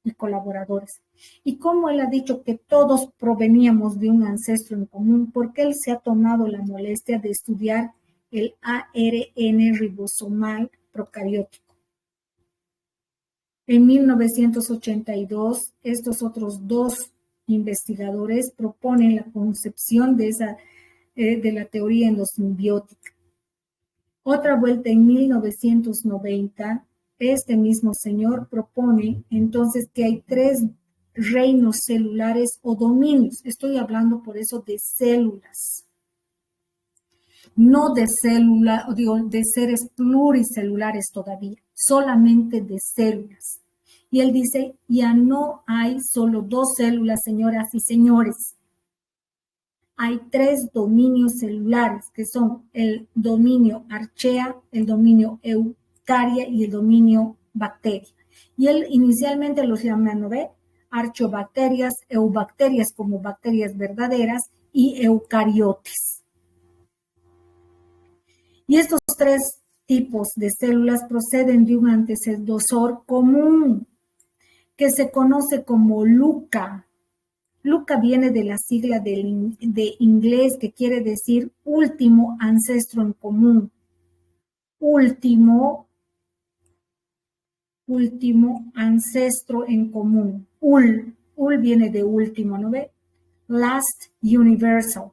y colaboradores. Y como él ha dicho que todos proveníamos de un ancestro en común, porque él se ha tomado la molestia de estudiar el ARN ribosomal procariótico. En 1982, estos otros 2 investigadores proponen la concepción de la teoría endosimbiótica. Otra vuelta en 1990, este mismo señor propone entonces que hay 3 reinos celulares o dominios. Estoy hablando por eso de células, no de de seres pluricelulares todavía, solamente de células. Y él dice, ya no hay solo 2 células, señoras y señores. Hay 3 dominios celulares, que son el dominio archaea, el dominio eucaria y el dominio bacteria. Y él inicialmente los llama, ¿no ve? Archobacterias, eubacterias como bacterias verdaderas y eucariotes. Y estos 3 tipos de células proceden de un antecesor común que se conoce como LUCA. LUCA viene de la sigla de inglés que quiere decir último ancestro en común. Último ancestro en común. Ul viene de último, ¿no ve? Last universal.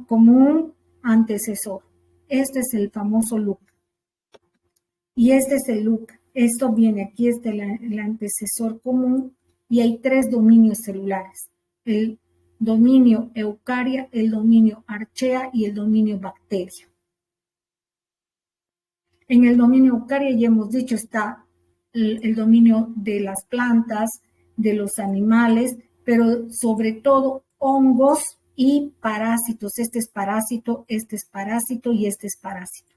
Común antecesor. Este es el famoso LUCA. Y este es el LUCA. Esto viene aquí, es el antecesor común y hay 3 dominios celulares. El dominio eucaria, el dominio archaea y el dominio bacteria. En el dominio eucaria ya hemos dicho está el dominio de las plantas, de los animales, pero sobre todo hongos y parásitos. Este es parásito y este es parásito.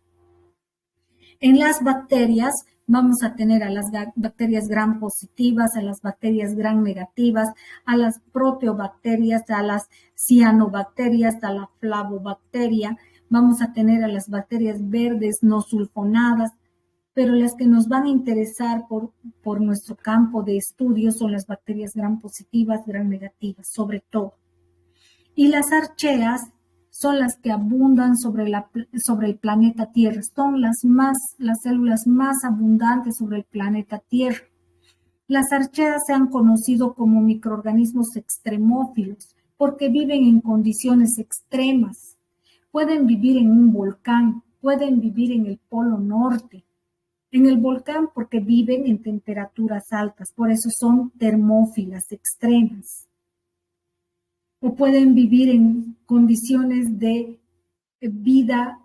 En las bacterias vamos a tener a las bacterias gram positivas, a las bacterias gram negativas, a las proteobacterias, a las cianobacterias, a la flavobacteria. Vamos a tener a las bacterias verdes no sulfonadas, pero las que nos van a interesar por nuestro campo de estudio son las bacterias gram positivas, gram negativas, sobre todo. Y las archaeas son las que abundan sobre el planeta Tierra. Son las células más abundantes sobre el planeta Tierra. Las archaeas se han conocido como microorganismos extremófilos porque viven en condiciones extremas. Pueden vivir en un volcán, pueden vivir en el Polo Norte. En el volcán porque viven en temperaturas altas, por eso son termófilas extremas. O pueden vivir en condiciones de vida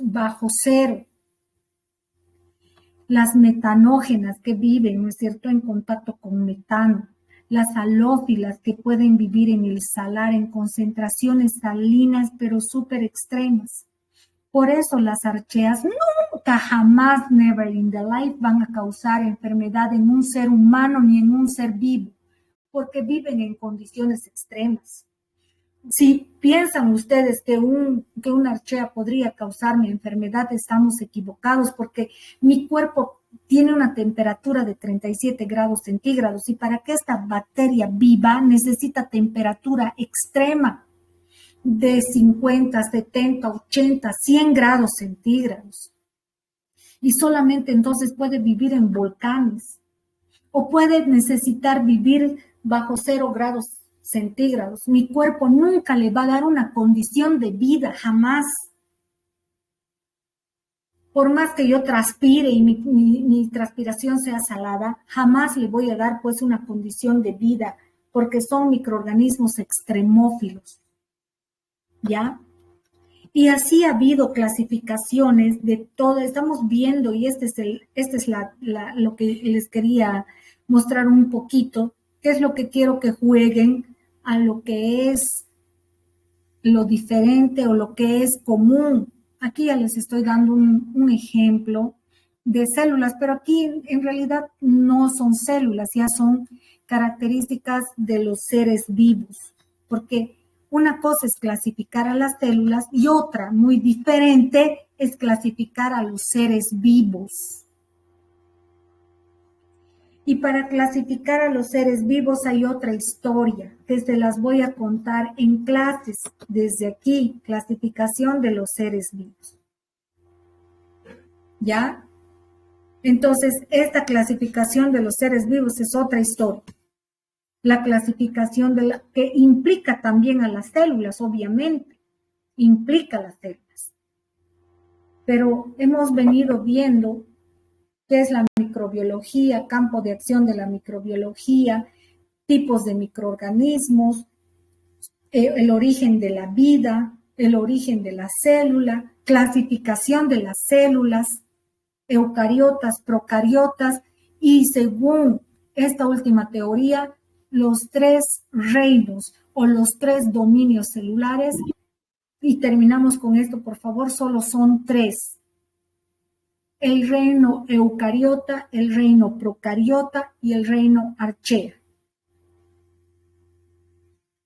bajo cero. Las metanógenas que viven, ¿no es cierto?, en contacto con metano. Las halófilas que pueden vivir en el salar en concentraciones salinas pero súper extremas. Por eso las archaeas nunca, jamás, never in the life van a causar enfermedad en un ser humano ni en un ser vivo, porque viven en condiciones extremas. Si piensan ustedes que una archea podría causarme enfermedad, estamos equivocados porque mi cuerpo tiene una temperatura de 37 grados centígrados y para que esta bacteria viva necesita temperatura extrema de 50, 70, 80, 100 grados centígrados. Y solamente entonces puede vivir en volcanes o puede necesitar vivir bajo 0 grados centígrados. Mi cuerpo nunca le va a dar una condición de vida, jamás. Por más que yo transpire y mi transpiración sea salada, jamás le voy a dar pues una condición de vida, porque son microorganismos extremófilos. ¿Ya? Y así ha habido clasificaciones de todo, estamos viendo, y este es lo que les quería mostrar un poquito, qué es lo que quiero que jueguen a lo que es lo diferente o lo que es común. Aquí ya les estoy dando un ejemplo de células, pero aquí en realidad no son células, ya son características de los seres vivos, porque una cosa es clasificar a las células y otra, muy diferente, es clasificar a los seres vivos. Y para clasificar a los seres vivos hay otra historia que se las voy a contar en clases desde aquí, clasificación de los seres vivos. ¿Ya? Entonces, esta clasificación de los seres vivos es otra historia. La clasificación que implica también a las células, obviamente, implica a las células. Pero hemos venido viendo qué es la microbiología, campo de acción de la microbiología, tipos de microorganismos, el origen de la vida, el origen de la célula, clasificación de las células, eucariotas, procariotas, y según esta última teoría, los 3 reinos o los 3 dominios celulares, y terminamos con esto, por favor, solo son 3. El reino eucariota, el reino procariota y el reino archea.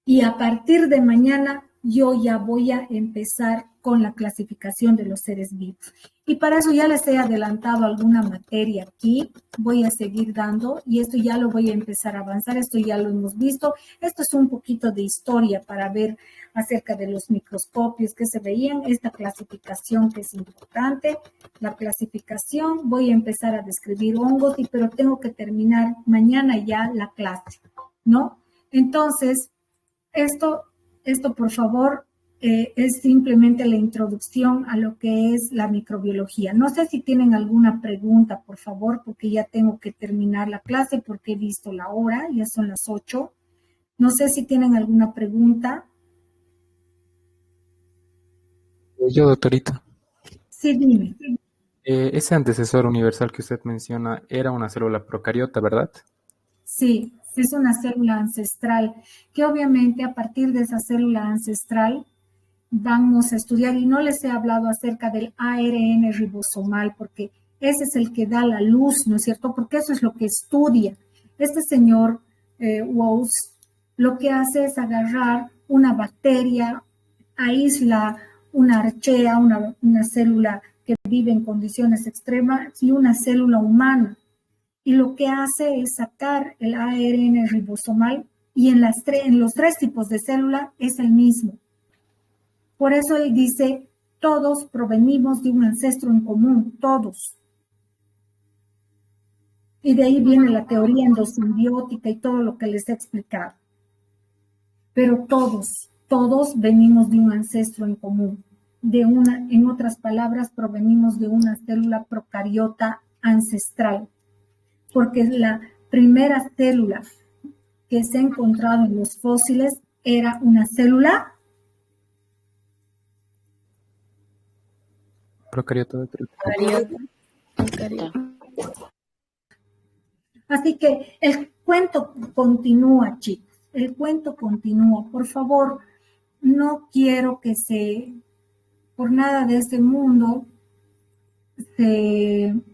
Y a partir de mañana yo ya voy a empezar con la clasificación de los seres vivos. Y para eso ya les he adelantado alguna materia aquí, voy a seguir dando y esto ya lo voy a empezar a avanzar, esto ya lo hemos visto. Esto es un poquito de historia para ver acerca de los microscopios que se veían, esta clasificación que es importante. La clasificación, voy a empezar a describir hongos, pero tengo que terminar mañana ya la clase, ¿no? Entonces, esto por favor, es simplemente la introducción a lo que es la microbiología. No sé si tienen alguna pregunta, por favor, porque ya tengo que terminar la clase porque he visto la hora, ya son las 8. No sé si tienen alguna pregunta. Yo, doctorita. Sí, dime. Ese antecesor universal que usted menciona era una célula procariota, ¿verdad? Sí, es una célula ancestral, que obviamente a partir de esa célula ancestral vamos a estudiar, y no les he hablado acerca del ARN ribosomal, porque ese es el que da la luz, ¿no es cierto? Porque eso es lo que estudia. Este señor Woese lo que hace es agarrar una bacteria, aísla una archea, una célula que vive en condiciones extremas, y una célula humana. Y lo que hace es sacar el ARN ribosomal, y en los 3 tipos de célula es el mismo. Por eso él dice, todos provenimos de un ancestro en común, todos. Y de ahí viene la teoría endosimbiótica y todo lo que les he explicado. Pero todos venimos de un ancestro en común. En otras palabras, provenimos de una célula procariota ancestral. Porque la primera célula que se ha encontrado en los fósiles era una célula Procariota. Así que el cuento continúa, chicos. El cuento continúa. Por favor, no quiero que por nada de este mundo, se